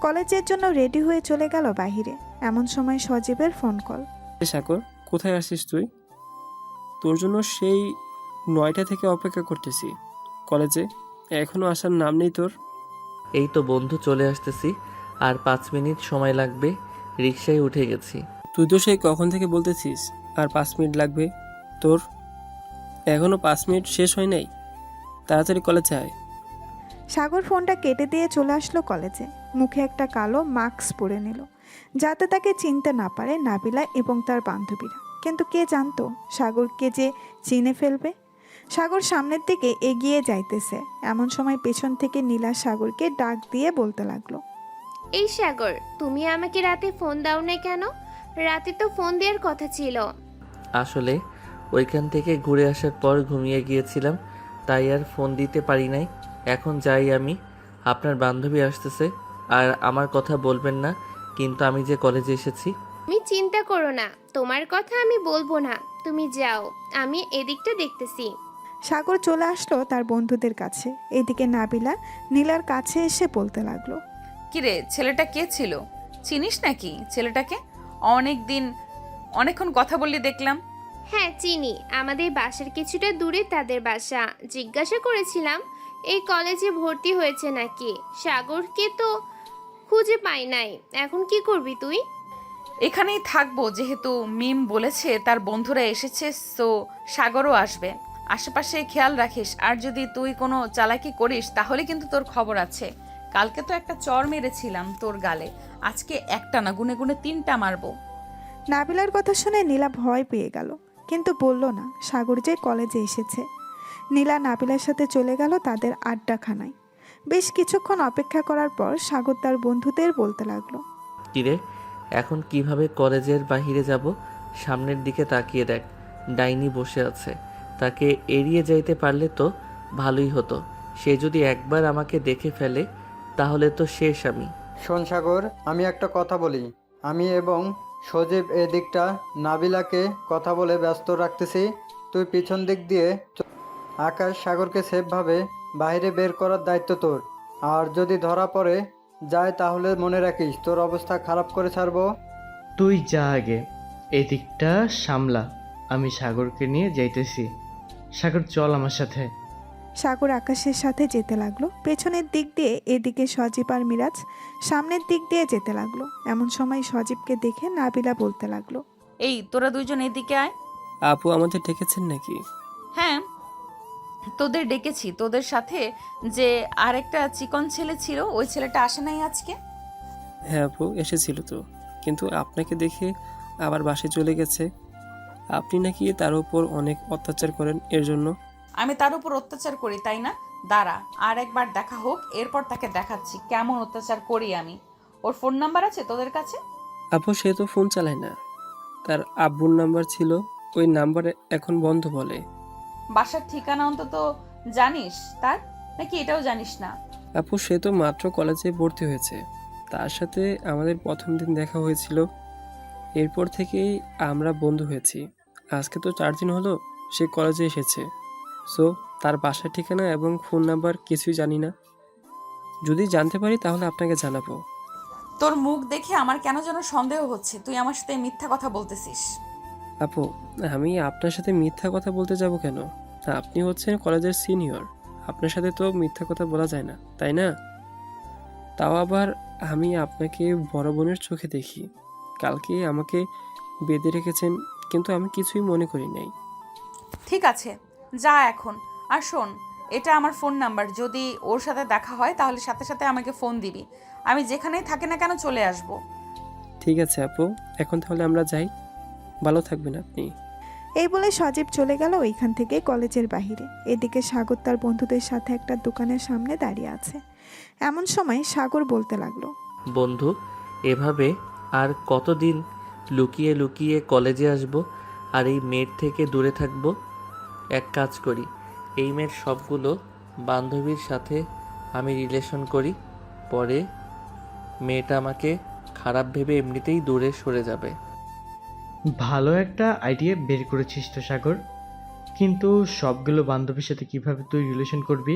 কলেজের জন্য রেডি হয়ে চলে গেল বাইরে। এমন সময় সজীবের ফোন কল। সাগর, কোথায় আসিস তুই? তোর জন্য সেই 9টা থেকে অপেক্ষা করতেছি কলেজে, এখনো আসার নাম নেই তোর। এই তো বন্ধু চলে আসতেছি, আর 5 মিনিট সময় লাগবে, রিকশায় উঠে গেছি। তুই তো সেই কখন থেকে বলতেছিস আর 5 মিনিট লাগবে তোর, এখনো 5 মিনিট শেষ হয় নাই, তাড়াতাড়ি কলেজে আয়। সাগর ফোনটা কেটে দিয়ে চলে আসলো কলেজে। মুখে একটা কালো মাস্ক পরে নিল, যাতে তাকে চিনতে না পারে নাবিলা এবং তার বান্ধবীরা। কিন্তু কে জানতো সাগরকে যে চিনে ফেলবে। সাগর সামনের দিকে এগিয়ে যাইতেছে। এমন সময় পেছন থেকে নীলা সাগরকে ডাক দিয়ে বলতে লাগলো, এই সাগর, তুমি আমাকে রাতে ফোন দাও না কেন? রাতে তো ফোন দেওয়ার কথা ছিল। আসলে ওইখান থেকে ঘুরে আসার পর ঘুমিয়ে গিয়েছিলাম, তাই আর ফোন দিতে পারি নাই। এখন যাই আমি, আপনার বান্ধবী আসতেছে, আর আমার কথা বলবেন না কিন্তু আমি যে কলেজে এসেছি। তুমি চিন্তা করো না, তোমার কথা আমি বলবো না, তুমি যাও, আমি এদিকটা দেখতেছি। সাগর চলে আসলো তার বন্ধুদের কাছে। এদিকে নাবিলা নীলার কাছে এসে বলতে লাগলো, কিরে, ছেলেটা কে ছিল? চিনিস নাকি ছেলেটাকে? অনেকক্ষণ কথা বললি দেখলাম। হ্যাঁ চিনি, আমাদের বাসার কিছুটা দূরে তাদের বাসা। জিজ্ঞাসা করেছিলাম এই কলেজে ভর্তি হয়েছে নাকি। সাগরকে তো খুঁজে পাই নাই, এখন কি করবি তুই? এখানেই থাকবো, যেহেতু মিম বলেছে তার বন্ধুরা এসেছে, সো সাগরও আসবে। আশেপাশে খেয়াল রাখিস, আর যদি তুই কোনো চালাকি করিস তাহলে কিন্তু তোর খবর আছে। কালকে তো একটা চর মেরেছিলাম তোর গালে, আজকে একটা না, গুনে গুনে 3টা মারবো। নাবিলার কথা শুনে নীলা ভয় পেয়ে গেল, কিন্তু বলল না সাগর যে কলেজে এসেছে। নীলা নাবিলার সাথে চলে গেল তাদের আড্ডাখানায়। বেশ কিছুক্ষণ অপেক্ষা করার পর সাগর তার বন্ধুদের বলতে লাগলো, কিরে, এখন কিভাবে কলেজের বাইরে যাব? সামনের দিকে তাকিয়ে দেখ, ডাইনি বসে আছে। তাকে এড়িয়ে যাইতে পারলে তো ভালোই হতো। সে যদি একবার আমাকে দেখে ফেলে তাহলে তো শেষ আমি। শোন সাগর, আমি একটা কথা বলি। আমি এবং সজীব এদিকটা নাবিলাকে কথা বলে ব্যস্ত রাখতেছি। তুই পিছন দিক দিয়ে আকাশ সাগরকে সেফভাবে বাইরে বের করার দায়িত্ব তোর। আর যদি ধরা পড়ে যায় তাহলে মনে রাখিস তোর অবস্থা খারাপ করে ছাড়বো। তুই যা আগে, এদিকটা সামলা, আমি সাগরকে নিয়ে যাইতেছি। সাগর চল আমার সাথে। সাগর আকাশের সাথে যেতে লাগলো। পেছনের দিক দিয়ে এদিকে সজীব আর মিরাজ সামনের দিক দিয়ে যেতে লাগলো। এমন সময় সজীবকে দেখে নাবিলা বলতে লাগলো, এই তোরা দুইজন এদিকে আয়। আপু আমাদের ডেকেছেন নাকি? হ্যাঁ, তোদের ডেকেছি। তোদের সাথে যে আরেকটা চিকন ছেলে ছিল, ওই ছেলেটা আসে নাই আজকে? হ্যাঁ আপু এসেছিল তো, কিন্তু আপনাকে দেখে আবার বাসায় চলে গেছে। আপনি নাকি তার উপর অনেক অত্যাচার করেন, এর জন্য। আমি তার উপর অত্যাচার করি তাই না? দাঁড়া, আর একবার দেখা হোক, এরপর তাকে দেখাচ্ছি কেমন অত্যাচার করি আমি। ওর ফোন নাম্বার আছে তোদের কাছে? আপু সে তো ফোন চালায় না, তার আব্বুর নাম্বার ছিল, ওই নাম্বারে এখন বন্ধ বলে। বাসার ঠিকানা অন্তত জানিস তার, নাকি এটাও জানিস না? আপু সে তো মাত্র কলেজে ভর্তি হয়েছে, তার সাথে আমাদের প্রথম দিন দেখা হয়েছিল, এরপর থেকেই আমরা বন্ধু হয়েছি। আজকে তো 4 দিন হলো সে কলেজে এসেছে, সো তার বাসার ঠিকানা এবং ফোন নাম্বার কিছুই জানি না। যদি জানতে পারি তাহলে আপনাকে জানাবো। তোর মুখ দেখে আমার কেন যেন সন্দেহ হচ্ছে তুই আমার সাথে মিথ্যা কথা বলতেছিস। আপু আমি আপনার সাথে মিথ্যা কথা বলতে যাব কেন? আপনি হচ্ছেন কলেজের সিনিয়র, আপনার সাথে তো মিথ্যা কথা বলা যায় না, তাই না? তাও আবার আমি আপনাকে বড় বোনের চোখে দেখি। কালকে আমাকে বেঁধে রেখেছেন, কিন্তু আমি কিছুই মনে করি নাই। ঠিক আছে, যা এখন। আর শোন, এটা আমার ফোন নাম্বার, যদি ওর সাথে দেখা হয় তাহলে সাথে সাথে আমাকে ফোন দিবি। আমি যেখানেই থাকি না কেন চলে আসব। ঠিক আছে আপু, এখন তাহলে আমরা যাই, ভালো থাকবেন আপনি। এই বলে সজীব চলে গেল ওইখান থেকে কলেজের বাহিরে। এদিকে সাগর তার বন্ধুদের সাথে একটা দোকানের সামনে দাঁড়িয়ে আছে। এমন সময় সাগর বলতে লাগলো, বন্ধু, এভাবে আর কতদিন লুকিয়ে লুকিয়ে কলেজে আসব আর এই মেয়ের থেকে দূরে থাকব? এক কাজ করি, এই মেয়ের সবগুলো বান্ধবীর সাথে আমি রিলেশন করি, পরে মেয়েটা আমাকে খারাপ ভেবে এমনিতেই দূরে সরে যাবে। ভালো একটা আইডিয়া বের করেছিস তো সাগর, কিন্তু সবগুলো বান্ধবীর সাথে কিভাবে তুই রিলেশন করবি?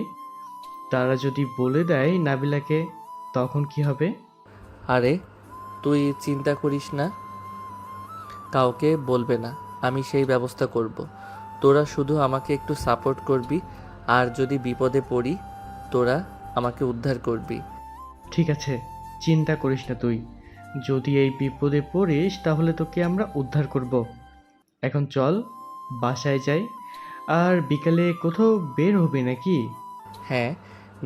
তারা যদি বলে দেয় নাবিলাকে, তখন কি হবে? আরে তুই চিন্তা করিস না, কাউকে বলবে না, আমি সেই ব্যবস্থা করব। তোরা শুধু আমাকে একটু সাপোর্ট করবি, আর যদি বিপদে পড়ি তোরা আমাকে উদ্ধার করবি। ঠিক আছে, চিন্তা করিস না তুই। যদি এই বিপদে পড়িস তাহলে তোকে আমরা উদ্ধার করব। এখন চল বাসায় যাই। আর বিকালে কোথাও বের হবি নাকি? হ্যাঁ,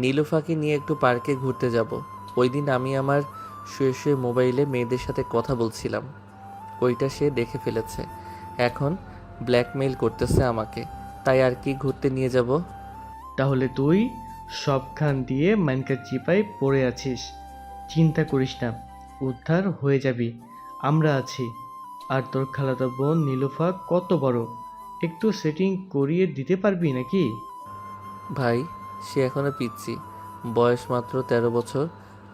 নীলুফাকে নিয়ে একটু পার্কে ঘুরতে যাব। ওই দিন আমি আমার শুয়ে শুয়ে মোবাইলে মেয়েদের সাথে কথা বলছিলাম, ওইটা সে দেখে ফেলেছে। এখন ব্ল্যাকমেইল করতেছে আমাকে, তাই আর কি ঘুরতে নিয়ে যাব। তাহলে তুই সবখান দিয়ে মাইনকার চিপায় পড়ে আছিস। চিন্তা করিস না, উদ্ধার হয়ে যাবি, আমরা আছি। আর তোর খালাতো বোন নীলুফা কত বড়, একটু সেটিং করিয়ে দিতে পারবি নাকি? ভাই, সে এখনো পিচ্ছি, বয়স মাত্র 13 বছর।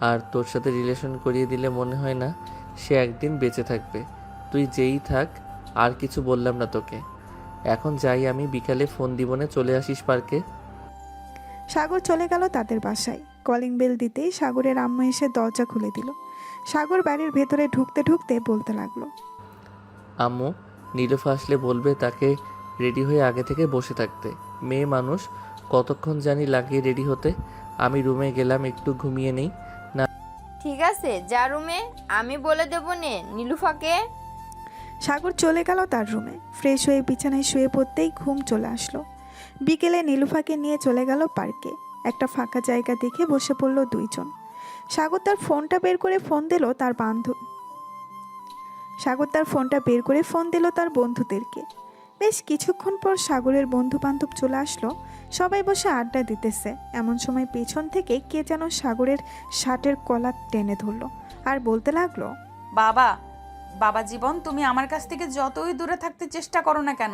আর তোর সাথে রিলেশন করিয়ে দিলে মনে হয় না সে একদিন বেঁচে থাকবে। তুই যেই থাক, আর কিছু বললাম না তোকে। এখন যাই আমি, বিকালে ফোন দিবনে চলে আসিস পার্কে। সাগর চলে গেল তাদের বাসায়। কলিং বেল দিতেই সাগরের আম্মু এসে দরজা খুলে দিল। সাগর বাড়ির ভেতরে ঢুকতে ঢুকতে বলতে লাগলো, আম্মু, নীলুফা আসলে বলবে তাকে রেডি হয়ে আগে থেকে বসে থাকতে। মেয়ে মানুষ, কতক্ষণ জানি লাগে রেডি হতে। আমি রুমে গেলাম একটু ঘুমিয়ে নেই। ঠিক আছে, যা রুমে, আমি বলে দেবো নে নীলুফাকে। সাগর চলে গেল তার রুমে। ফ্রেশ হয়ে বিছানায় শুয়ে পড়তেই ঘুম চলে আসলো। বিকেলে নীলুফাকে নিয়ে চলে গেল পার্কে। একটা ফাঁকা জায়গা দেখে বসে পড়ল দুইজন। সাগর তার ফোনটা বের করে ফোন দিল তার বন্ধুদেরকে। বেশ কিছুক্ষণ পর সাগরের বন্ধু বান্ধব চলে আসলো। সবাই বসে আড্ডা দিতেছে। এমন সময় পেছন থেকে কে যেন সাগরের শার্টের কলার টেনে ধরলো আর বলতে লাগলো, বাবা, বাবা জীবন, তুমি আমার কাছ থেকে যতই দূরে থাকতে চেষ্টা করো না কেন,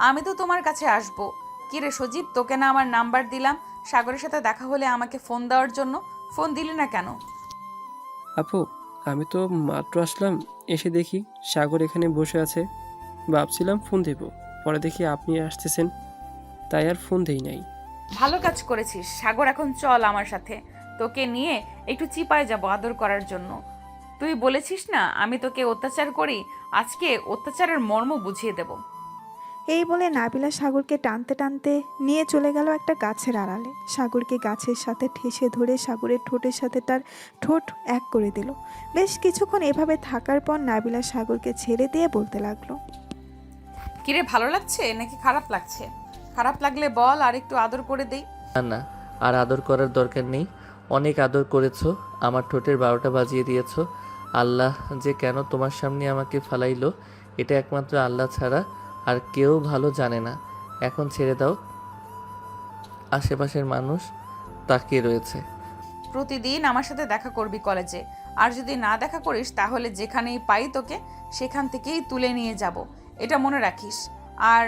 আমি তো তোমার কাছে আসবো। কিরে সজীব, তোকে না আমার নাম্বার দিলাম সাগরের সাথে দেখা হলে আমাকে ফোন দেওয়ার জন্য? ফোন দিলি না কেন? আপু, আমি তো মাত্র আসলাম, এসে দেখি সাগর এখানে বসে আছে। ভাবছিলাম ফোন দেব, পরে দেখি আপনি আসতেছেন, তাই আর ফোন দেই নাই। ভালো কাজ করেছিস। সাগর, এখন চল আমার সাথে, তোকে নিয়ে একটু চিপায় যাব আদর করার জন্য। তুই বলেছিস না আমি তোকে অত্যাচার করি, আজকে অত্যাচারের মর্ম বুঝিয়ে দেব। এই বলে নাবিলা সাগরকে টানতে টানতে নিয়ে চলে গেল একটা গাছের আড়ালে। সাগরকে গাছের সাথে ঠেসে ধরে সাগরের ঠোঁটের সাথে তার ঠোঁট এক করে দিল। বেশ কিছুক্ষণ এভাবে থাকার পর নাবিলা সাগরকে ছেড়ে দিয়ে বলতে লাগলো, কিরে, ভালো লাগছে নাকি খারাপ লাগছে? খারাপ লাগলে বল, আর একটু আদর করে দেই। না না, আর আদর করার দরকার নেই। অনেক আদর করেছো, আমার ঠোঁটের 12টা বাজিয়ে দিয়েছো। আল্লাহ যে কেন তোমার সামনে আমাকে ফালাইলো, এটা একমাত্র আল্লাহ ছাড়া আর কেউ ভালো জানে না। এখন ছেড়ে দাও, আশেপাশের মানুষ তাকিয়ে রয়েছে। প্রতিদিন আমার সাথে দেখা করবি কলেজে, আর যদি না দেখা করিস তাহলে যেখানেই পাই তোকে সেখান থেকেই তুলে নিয়ে যাব, এটা মনে রাখিস। আর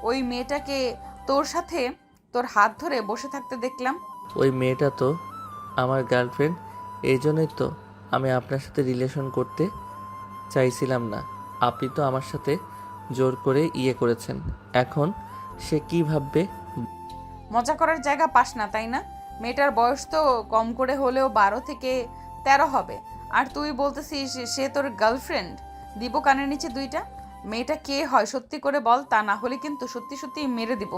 ওই মেয়েটাকে তোর সাথে তোর হাত ধরে বসে থাকতে দেখলাম। ওই মেয়েটা তো আমার গার্লফ্রেন্ড, এই জন্যই তো আমি আপনার সাথে রিলেশন করতে চাইছিলাম না। আপনি তো আমার সাথে জোর করে করেছেন। এখন সে কি ভাববে? মজা করার জায়গা পাস না, তাই না? মেয়েটার বয়স তো কম করে হলেও 12 থেকে 13 হবে, আর তুই বলতেছিস সে তোর গার্লফ্রেন্ড। দিব কানের নিচে দুইটা। মেয়েটা কে হয় সত্যি করে বল, তা না হলে কিন্তু সত্যি সত্যি মেরে দিব।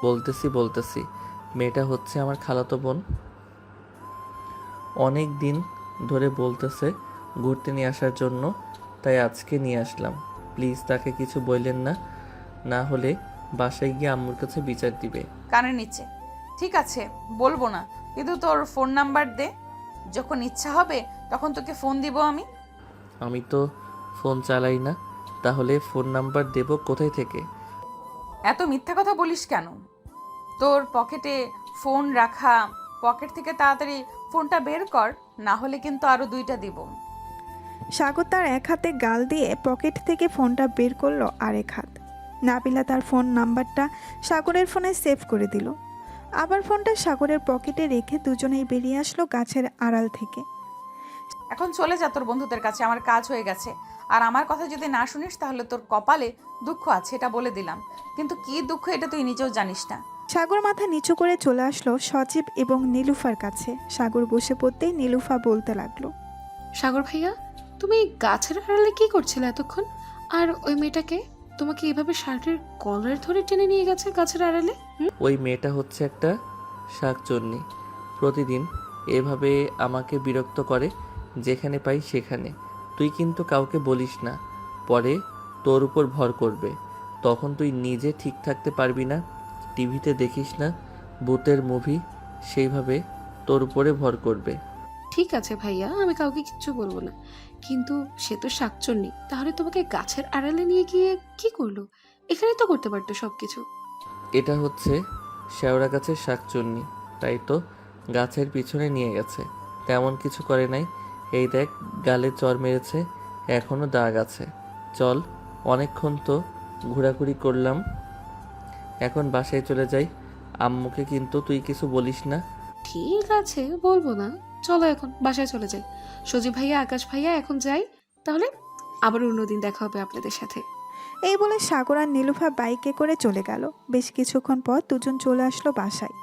বলতেছি মেয়েটা হচ্ছে আমার খালাতো বোন। অনেক দিন ধরে বলতেছে ঘুরতে নিয়ে আসার জন্য, তাই আজকে নিয়ে আসলাম। প্লিজ তাকে কিছু বললেন না, না হলে বাসায় গিয়ে আম্মুর কাছে বিচার দিবে। কানের নিচে? ঠিক আছে, বলবো না, কিন্তু তোর ফোন নাম্বার দে, যখন ইচ্ছা হবে তখন তোকে ফোন দিব আমি। আমি তো ফোন চালাই না, তাহলে ফোন নাম্বার দেব কোথায় থেকে? এত মিথ্যা কথা বলিস কেন? তোর পকেটে ফোন রাখা, পকেট থেকে তাড়াতাড়ি ফোনটা বের কর, না হলে কিন্তু আরো 2টা দিব। সাগর তার এক হাতে গাল দিয়ে পকেট থেকে ফোনটা বের করলো আরেক হাত। নাবিলা তার ফোন নাম্বারটা সাগরের ফোনে সেভ করে দিল। আবার ফোনটা সাগরের পকেটে রেখে দুজনেই বেরিয়ে আসলো গাছের আড়াল থেকে। এখন চলে যা তোর বন্ধুদের কাছে, আমার কাজ হয়ে গেছে। আর আমার কথা যদি না শুনিস তাহলে তোর কপালে দুঃখ আছে, এটা বলে দিলাম। কিন্তু কি দুঃখ এটা তুই নিজেও জানিস না। সাগর মাথা নিচু করে চলে আসলো সজীব এবং নীলুফার কাছে। সাগর বসে পড়তেই নীলুফা বলতে লাগলো, সাগর ভাইয়া, তুমি গাছের আড়ালে কি করছিলে এতক্ষণ? আর ওই মেয়েটাকে তোমাকে এভাবে শার্টের কলার ধরে টেনে নিয়ে গেছে গাছের আড়ালে? ওই মেয়েটা হচ্ছে একটা শাকচুন্নি। প্রতিদিন এভাবে আমাকে বিরক্ত করে, যেখানে পাই সেখানে। তুই কিন্তু কাউকে বলিস না, পরে তোর উপর ভর করবে। তখন তুই নিজে ঠিক থাকতে পারবি না। টিভিতে দেখিস না ভূতের মুভি, সেইভাবে তোর উপরে ভর করবে। ঠিক আছে ভাইয়া, আমি কাউকে কিচ্ছু বলবো না, কিন্তু সে তো শাকচুন্নি, তাহলে তোমাকে গাছের আড়ালে নিয়ে গিয়ে কি করলো? এখানে তো করতে পারতো সবকিছু। এটা হচ্ছে শেওড়া গাছের শাকচুন্নি, তাই তো গাছের পিছনে নিয়ে গেছে। তেমন কিছু করে নাই। এই দেখ, গালে চড় মেরেছে, এখনো দাগ আছে। চল, অনেকক্ষণ তো ঘোরাঘুরি করলাম, এখন বাসায় চলে যাই। আম্মুকে কিন্তু তুই কিছু বলিস না। ঠিক আছে, বলবো না। চলো এখন বাসায় চলে যাই। সজীব ভাইয়া, আকাশ ভাইয়া, এখন যাই তাহলে। আবার অন্যদিন দেখা হবে আপনাদের সাথে। এই বলে সাগর আর নীলুফা বাইকে করে চলে গেল। বেশ কিছুক্ষণ পর দুজন চলে আসলো বাসায়।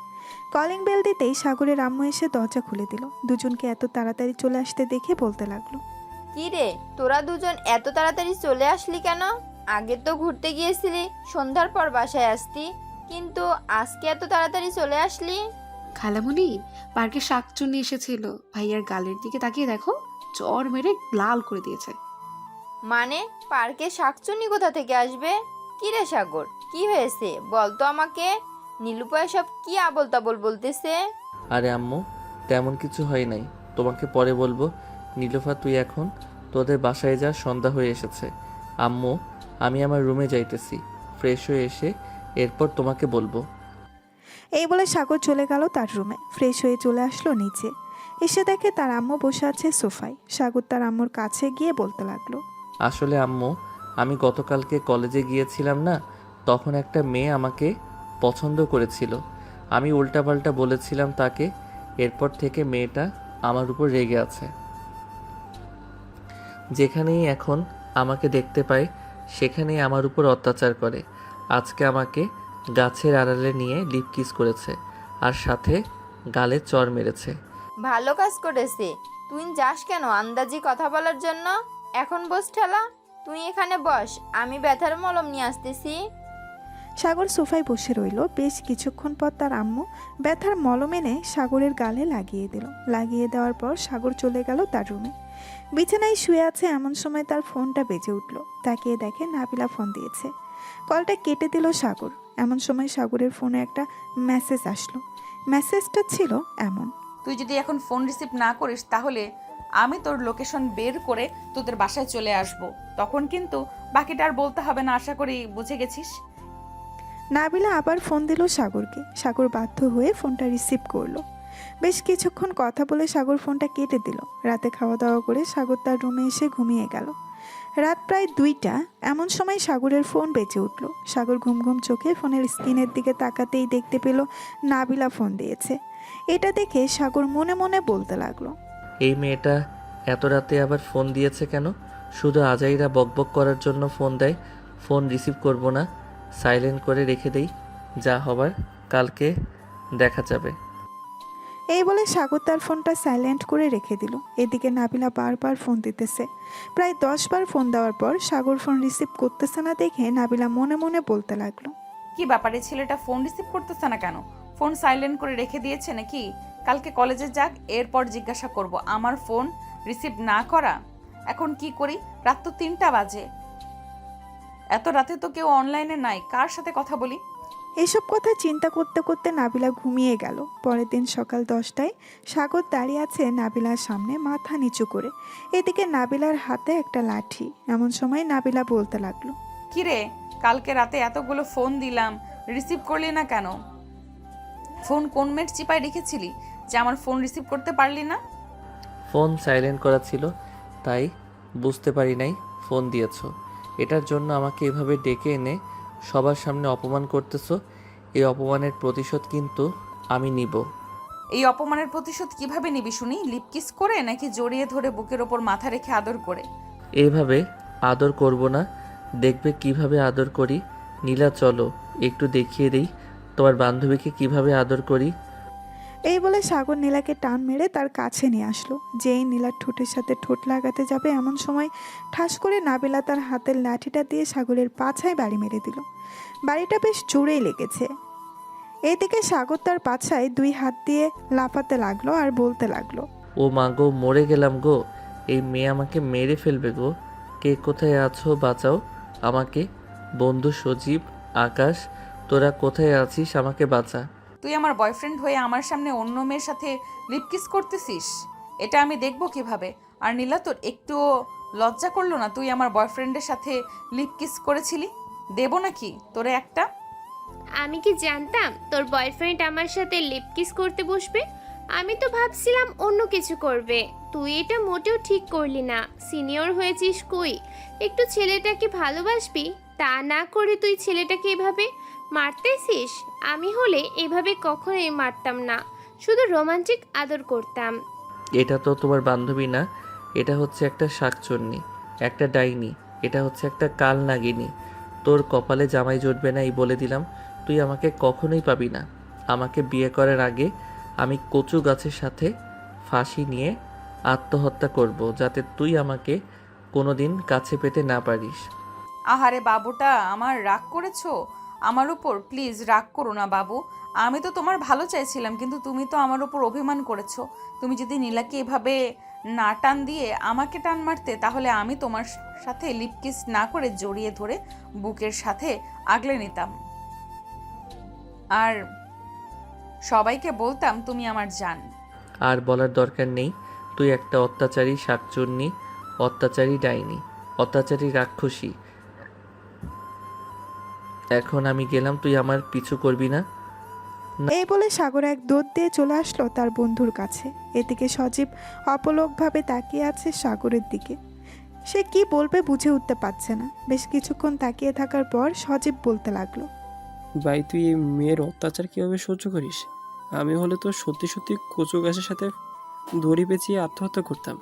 কলিং বেল দিতেই সাগরের আম্মু এসে দরজা খুলে দিল। দুজনকে এত তাড়াতাড়ি চলে আসতে দেখে বলতে লাগলো, কি রে, তোরা দুজন এত তাড়াতাড়ি চলে আসলি কেন? আগে তো ঘুরতে গিয়েছিলি, সন্ধ্যার পর বাসায় আসতি, কিন্তু আজকে এত তাড়াতাড়ি চলে আসলি? খালামুনি, পার্কে শাকচুন্নি এসেছিল, ভাইয়ার গালের দিকে তাকিয়ে দেখো, চর মেরে লাল করে দিয়েছে। মানে পার্কে শাকচুন্নি কোথা থেকে আসবে? কি রে সাগর, কি হয়েছে বল তো আমাকে। নীলুপা সব কি আবল তাবল বলতেছে? আরে আম্মু, তেমন কিছু হয় নাই, তোমাকে পরে বলবো। নীলুফা, তুই এখন তোদের বাসায় যা, সন্ধ্যা হয়ে এসেছে। আম্মু, আমি আমার রুমে যাইতেছি, ফ্রেশ হয়ে এসে এরপর তোমাকে বলবো। এই বলে সাগর চলে গেল তার রুমে। ফ্রেশ হয়ে চলে আসলো নিচে। এসে দেখে তার আম্মু বসে আছে সোফায়। সাগর তার আম্মুর কাছে গিয়ে বলতে লাগলো, আসলে আম্মু, আমি গতকালকে কলেজে গিয়েছিলাম না, তখন একটা মেয়ে আমাকে পছন্দ করেছিল। আমি উল্টাপাল্টা বলেছিলাম তাকে, এরপর থেকে মেয়েটা আমার উপর রেগে আছে। যেখানেই এখন আমাকে দেখতে পায় সেখানেই আমার উপর অত্যাচার করে। আজকে আমাকে গাছের আড়ালে নিয়ে লিপ কিস করেছে, আর সাথে গালে চড় মেরেছে। ভালো কাজ করেছে। তুই যাস কেন আন্দাজি কথা বলার জন্য? এখন বস ঠেলা, তুই এখানে বস, আমি ব্যথার মলম নিয়ে আসতেছি। সাগর সোফায় বসে রইল। বেশ কিছুক্ষণ পর তার আম্মু ব্যথার মলম এনে সাগরের গালে লাগিয়ে দিল। লাগিয়ে দেওয়ার পর সাগর চলে গেল তার রুমে। বিছানায় শুয়ে আছে, এমন সময় তার ফোনটা বেজে উঠল। তাকিয়ে দেখে নাবিলা ফোন দিয়েছে। কলটা কেটে দিল সাগর। এমন সময় সাগরের ফোনে একটা মেসেজ আসলো। মেসেজটা ছিল এমন, তুই যদি এখন ফোন রিসিভ না করিস তাহলে আমি তোর লোকেশন বের করে তোদের বাসায় চলে আসব। তখন কিন্তু বাকিটা আর বলতে হবে না, আশা করি বুঝে গেছিস। নাবিলা আবার ফোন দিল সাগরকে। সাগর বাধ্য হয়ে ফোনটা রিসিভ করলো। বেশ কিছুক্ষণ কথা বলে সাগর ফোনটা কেটে দিল। রাতে খাওয়া দাওয়া করে সাগর তার রুমে এসে ঘুমিয়ে গেল। রাত প্রায় 2টা। এমন সময় সাগরের ফোন বেজে উঠল। সাগর ঘুম ঘুম চোখে ফোনের স্ক্রিনের দিকে তাকাতেই দেখতে পেল নাবিলা ফোন দিয়েছে। এটা দেখে সাগর মনে মনে বলতে লাগলো, এই মেয়েটা এত রাতে আবার ফোন দিয়েছে কেন? শুধু আজাইরা বকবক করার জন্য ফোন দেয়। ফোন রিসিভ করব না, সাইলেন্ট করে রেখে দেই, যা হবার কালকে দেখা যাবে। এই বলে সাগর তার ফোনটা সাইলেন্ট করে রেখে দিল। এদিকে নাবিলা বারবার ফোন দিতেছে। প্রায় 10 বার ফোন দেওয়ার পর সাগর ফোন রিসিভ করতেছে না দেখে নাবিলা মনে মনে বলতে লাগলো, কি ব্যাপারে, ছেলেটা ফোন রিসিভ করতেছে না কেন? ফোন সাইলেন্ট করে রেখে দিয়েছে নাকি? কালকে কলেজে যাক, এরপর জিজ্ঞাসা করব। আমার ফোন রিসিভ না করা, এখন কি করি? রাত তো 3টা বাজে, এত রাতে তো কেউ অনলাইনে নাই, কার সাথে কথা বলি? এসব কথা চিন্তা করতে করতে নাবিলা ঘুমিয়ে গেল। পরের দিন সকাল 10টায় সাগর দাঁড়িয়ে আছে নাবিলার সামনে মাথা নিচু করে। এদিকে নাবিলার হাতে একটা লাঠি। এমন সময় নাবিলা বলতে লাগলো, কি রে, কালকে রাতে এতগুলো ফোন দিলাম, রিসিভ করলি না কেন? ফোন কোন মেট চিপায় রেখেছিলি যে আমার ফোন রিসিভ করতে পারলি না? ফোন সাইলেন্ট করা ছিল, তাই বুঝতে পারি নাই ফোন দিয়েছো। এটার জন্য আমাকে এভাবে ডেকে এনে সবার সামনে অপমান করতেছো। এই অপমানের প্রতিশোধ কিন্তু আমি নিব। এই অপমানের প্রতিশোধ কিভাবে নিবি শুনি? লিপকিস করে নাকি জড়িয়ে ধরে বুকের ওপর মাথা রেখে আদর করে? এইভাবে আদর করব না? দেখবে কিভাবে আদর করি। নীলা চলো একটু দেখিয়ে দিই তোমার বান্ধবীকে কিভাবে আদর করি। এই বলে সাগর নীলাকে টান মেরে তার কাছে নিয়ে আসলো। যেই নীলার ঠোঁটের সাথে ঠোঁট লাগাতে যাবে এমন সময় ঠাস করে নাবিলা তার হাতের লাঠিটা দিয়ে সাগরের পাছায় বাড়ি মেরে দিল। বাড়িটা বেশ জোরেই লেগেছে। এইদিকে সাগর তার পাছায় 2 হাত দিয়ে লাফাতে লাগলো আর বলতে লাগলো, ও মা গো, মরে গেলাম গো। এই মেয়ে আমাকে মেরে ফেলবে গো। কে কোথায় আছো, বাঁচাও আমাকে। বন্ধু সজীব, আকাশ, তোরা কোথায় আছিস, আমাকে বাঁচা। তুই আমার বয়ফ্রেন্ড হয়ে আমার সামনে অন্য মেয়ের সাথে লিপকিস করতেছিস, এটা আমি দেখব কিভাবে? আর নীলা, তোর একটুও লজ্জা করলো না? তুই আমার বয়ফ্রেন্ডের সাথে লিপকিস করেছিলি। দেবো নাকি তোরে একটা? আমি কি জানতাম তোর বয়ফ্রেন্ড আমার সাথে লিপ কিস করতে বসবে? আমি তো ভাবছিলাম অন্য কিছু করবে। তুই এটা মোটেও ঠিক করলি না। সিনিয়র হয়েছিস কই, একটু ছেলেটাকে ভালোবাসবি, তা না করে তুই ছেলেটাকে এভাবে মারতেছিস। আমি হলে এভাবে কখনোই মারতাম না, শুধু রোমান্টিক আদর করতাম। এটা তো তোমার বান্ধবী না, এটা হচ্ছে একটা শাকচুন্নি, একটা ডাইনি, এটা হচ্ছে একটা কাল নাগিনী। তোর কপালে জামাই জুটবে না, এই বলে দিলাম। তুই আমাকে কখনোই পাবি না। আমাকে বিয়ে করার আগে আমি কচু গাছের সাথে ফাঁসি নিয়ে আত্মহত্যা করব, যাতে তুই আমাকে কোনোদিন কাছে পেতে না পারিস। আহারে বাবুটা, আমার রাগ করেছো আমার উপর? প্লিজ রাগ করো না বাবু, আমি তো তোমার ভালো চাইছিলাম, কিন্তু তুমি তো আমার উপর অভিমান করেছো। তুমি যদি নীলাকে এভাবে না টান দিয়ে আমাকে টান মারতে, তাহলে আমি তোমার সাথে লিপকিস না করে জড়িয়ে ধরে বুকের সাথে আগলে নিতাম আর সবাইকে বলতাম তুমি আমার জান। আর বলার দরকার নেই, তুই একটা অত্যাচারী শাকচুন্নি, অত্যাচারী ডাইনি, অত্যাচারী রাক্ষসী। এখন আমি গেলাম, তুই আমার পিছু করবি না। এই বলে সাগর এক দৌড় দিয়ে চলে আসলো তার বন্ধুর কাছে। এদিকে সজীব অপলকভাবে তাকিয়ে আছে সাগরের দিকে। সে কি বলবে বুঝে উঠতে পারছে না। বেশ কিছুক্ষণ তাকিয়ে থাকার পর সজীব বলতে লাগলো, ভাই তুই এই মেয়ের অত্যাচার কীভাবে সহ্য করিস? আমি হলে তো সত্যি সত্যি কচু গাছের সাথে দড়ি পেঁচিয়ে আত্মহত্যা করতাম।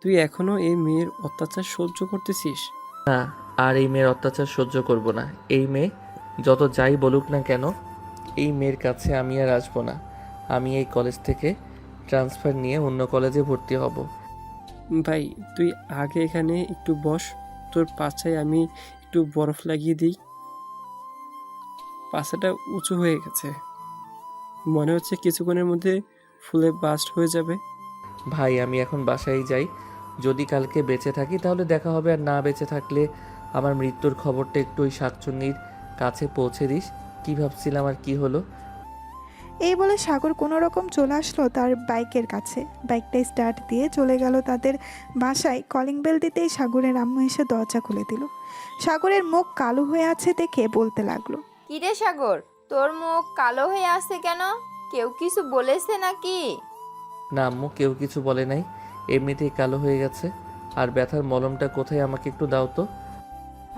তুই এখনো এই মেয়ের অত্যাচার সহ্য করতেছিস? না, আর এই মেয়ের অত্যাচার সহ্য করব না। এই মেয়ে যত যাই বলুক না কেন, এই মেয়ের কাছে আমি আর আসবো না। আমি এই কলেজ থেকে ট্রান্সফার নিয়ে অন্য কলেজে ভর্তি হব। ভাই তুই আগে এখানে একটু বস, তোর পাছায় আমি একটু বরফ লাগিয়ে দিই। পাছাটা উঁচু হয়ে গেছে, মনে হচ্ছে কিছুক্ষণের মধ্যে ফুলে বাস্ট হয়ে যাবে। ভাই আমি এখন বাসায় যাই, যদি কালকে বেঁচে থাকি তাহলে দেখা হবে, আর না বেঁচে থাকলে আমার মৃত্যুর খবরটা একটু ওই শাকচুন্নির কাছে পৌঁছে দিস। কী ভাবছিলাম আর কি হলো। এই বলে সাগর কোনো রকম চলে আসলো তার বাইকের কাছে। বাইকটা স্টার্ট দিয়ে চলে গেল তাদের বাসায়। কলিং বেল দিতেই সাগরের আম্মু এসে দরজা খুলে দিল। সাগরের মুখ কালো হয়ে আছে দেখে বলতে লাগলো, কিরে সাগর, তোর মুখ কালো হয়ে আছে কেন? কেউ কিছু বলেছে নাকি? না আম্মু, কেউ কিছু বলে নাই, এমনিতেই কালো হয়ে গেছে। আর ব্যথার মলমটা কোথায়, আমাকে একটু দাও তো।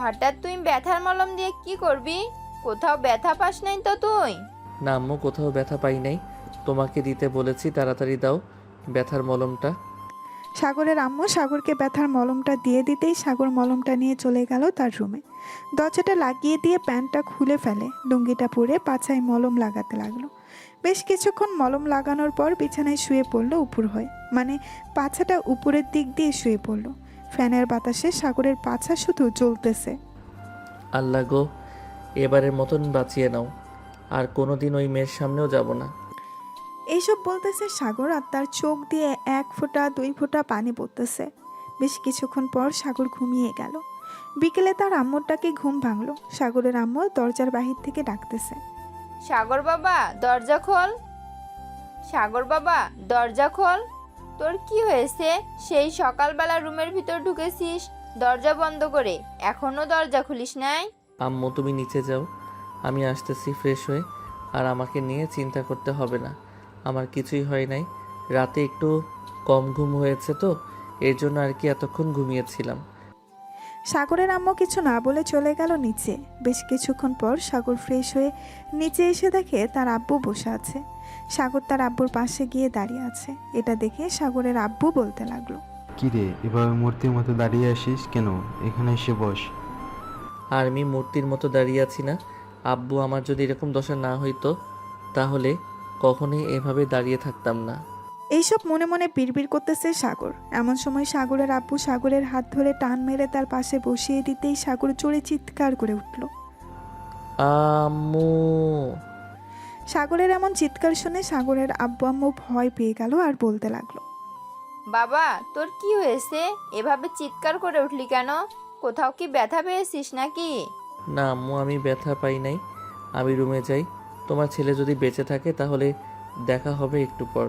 হঠাৎ তুই ব্যথার মলম দিয়ে কি করবি? কোথাও ব্যথা পাস নাই তো তুই? না আম্মু, কোথাও ব্যথা পাই নাই, তোমাকে দিতে বলেছি, তাড়াতাড়ি দাও ব্যথার মলমটা। সাগরের আম্মু সাগরকে ব্যথার মলমটা দিয়ে দিতেই সাগর মলমটা নিয়ে চলে গেল তার রুমে। দরজাটা লাগিয়ে দিয়ে প্যান্টটা খুলে ফেলে, লুঙ্গিটা পরে পাছায় মলম লাগাতে লাগলো। বেশ কিছুক্ষণ মলম লাগানোর পর বিছানায় শুয়ে পড়লো উপর হয়ে, মানে পাছাটা উপরের দিক দিয়ে শুয়ে পড়লো। ফ্যানের বাতাসে সাগরের পাছা শুধু জ্বলতেছে। আল্লাহ গো, এবারের মতন বাঁচিয়ে নাও, আর কোনোদিন ওই মেয়ের সামনেও যাব না। এইসব বলতেছে সাগর আর তার চোখ দিয়ে 1 ফোঁটা 2 ফোঁটা পানি পড়তেছে। বেশ কিছুক্ষণ পর সাগর ঘুমিয়ে গেল। বিকেলে তার আম্মুর ডাকে ঘুম ভাঙলো। সাগরের আম্মু দরজার বাহির থেকে ডাকতেছে, সাগর বাবা দরজা খোল, সাগর বাবা দরজা খোল। তোর কি হয়েছে? সেই সকালবেলা রুমের ভিতর ঢুকেছিস দরজা বন্ধ করে, এখনো দরজা খুলিস নাই? আম্মু তুমি নিচে যাও, আমি আসতেছি ফ্রেশ হয়ে। আর আমাকে নিয়ে চিন্তা করতে হবে না, আমার কিছুই হয় নাই। রাতে একটু কম ঘুম হয়েছে তো, এর জন্য আর কি এতক্ষণ ঘুমিয়েছিলাম। সাগরের আম্মু কিছু না বলে চলে গেল নিচে। বেশ কিছুক্ষণ পর সাগর ফ্রেশ হয়ে নিচে এসে দেখে তার আব্বু বসে আছে। সাগর তার আব্বুর পাশে গিয়ে দাঁড়িয়ে আছে। এটা দেখে সাগরের আব্বু বলতে লাগলো, কিরে এভাবে মূর্তির মতো দাঁড়িয়ে আসিস কেন? এখানে এসে বস। আর আমি মূর্তির মতো দাঁড়িয়ে আছি না। আব্বু আমার যদি এরকম দশা না হইতো তাহলে কখনোই এভাবে দাঁড়িয়ে থাকতাম না। এইসব মনে মনে বিড়বিড় করতেছে সাগর। এমন সময় সাগরের আব্বু সাগরের হাত ধরে টান মেরে তার পাশে বসিয়ে দিতেই সাগর জোরে চিৎকার করে উঠল। আম্মু! সাগরের এমন চিৎকার শুনে সাগরের আব্বু আম্মু ভয় পেয়ে গেল আর বলতে লাগলো, বাবা তোর কি হয়েছে? এভাবে চিৎকার করে উঠলি কেন? কোথাও কি ব্যথা পেয়েছিস নাকি? না আম্মু, আমি ব্যথা পাই নাই। আমি রুমে যাই। তোমার ছেলে যদি বেঁচে থাকে তাহলে দেখা হবে একটু পর।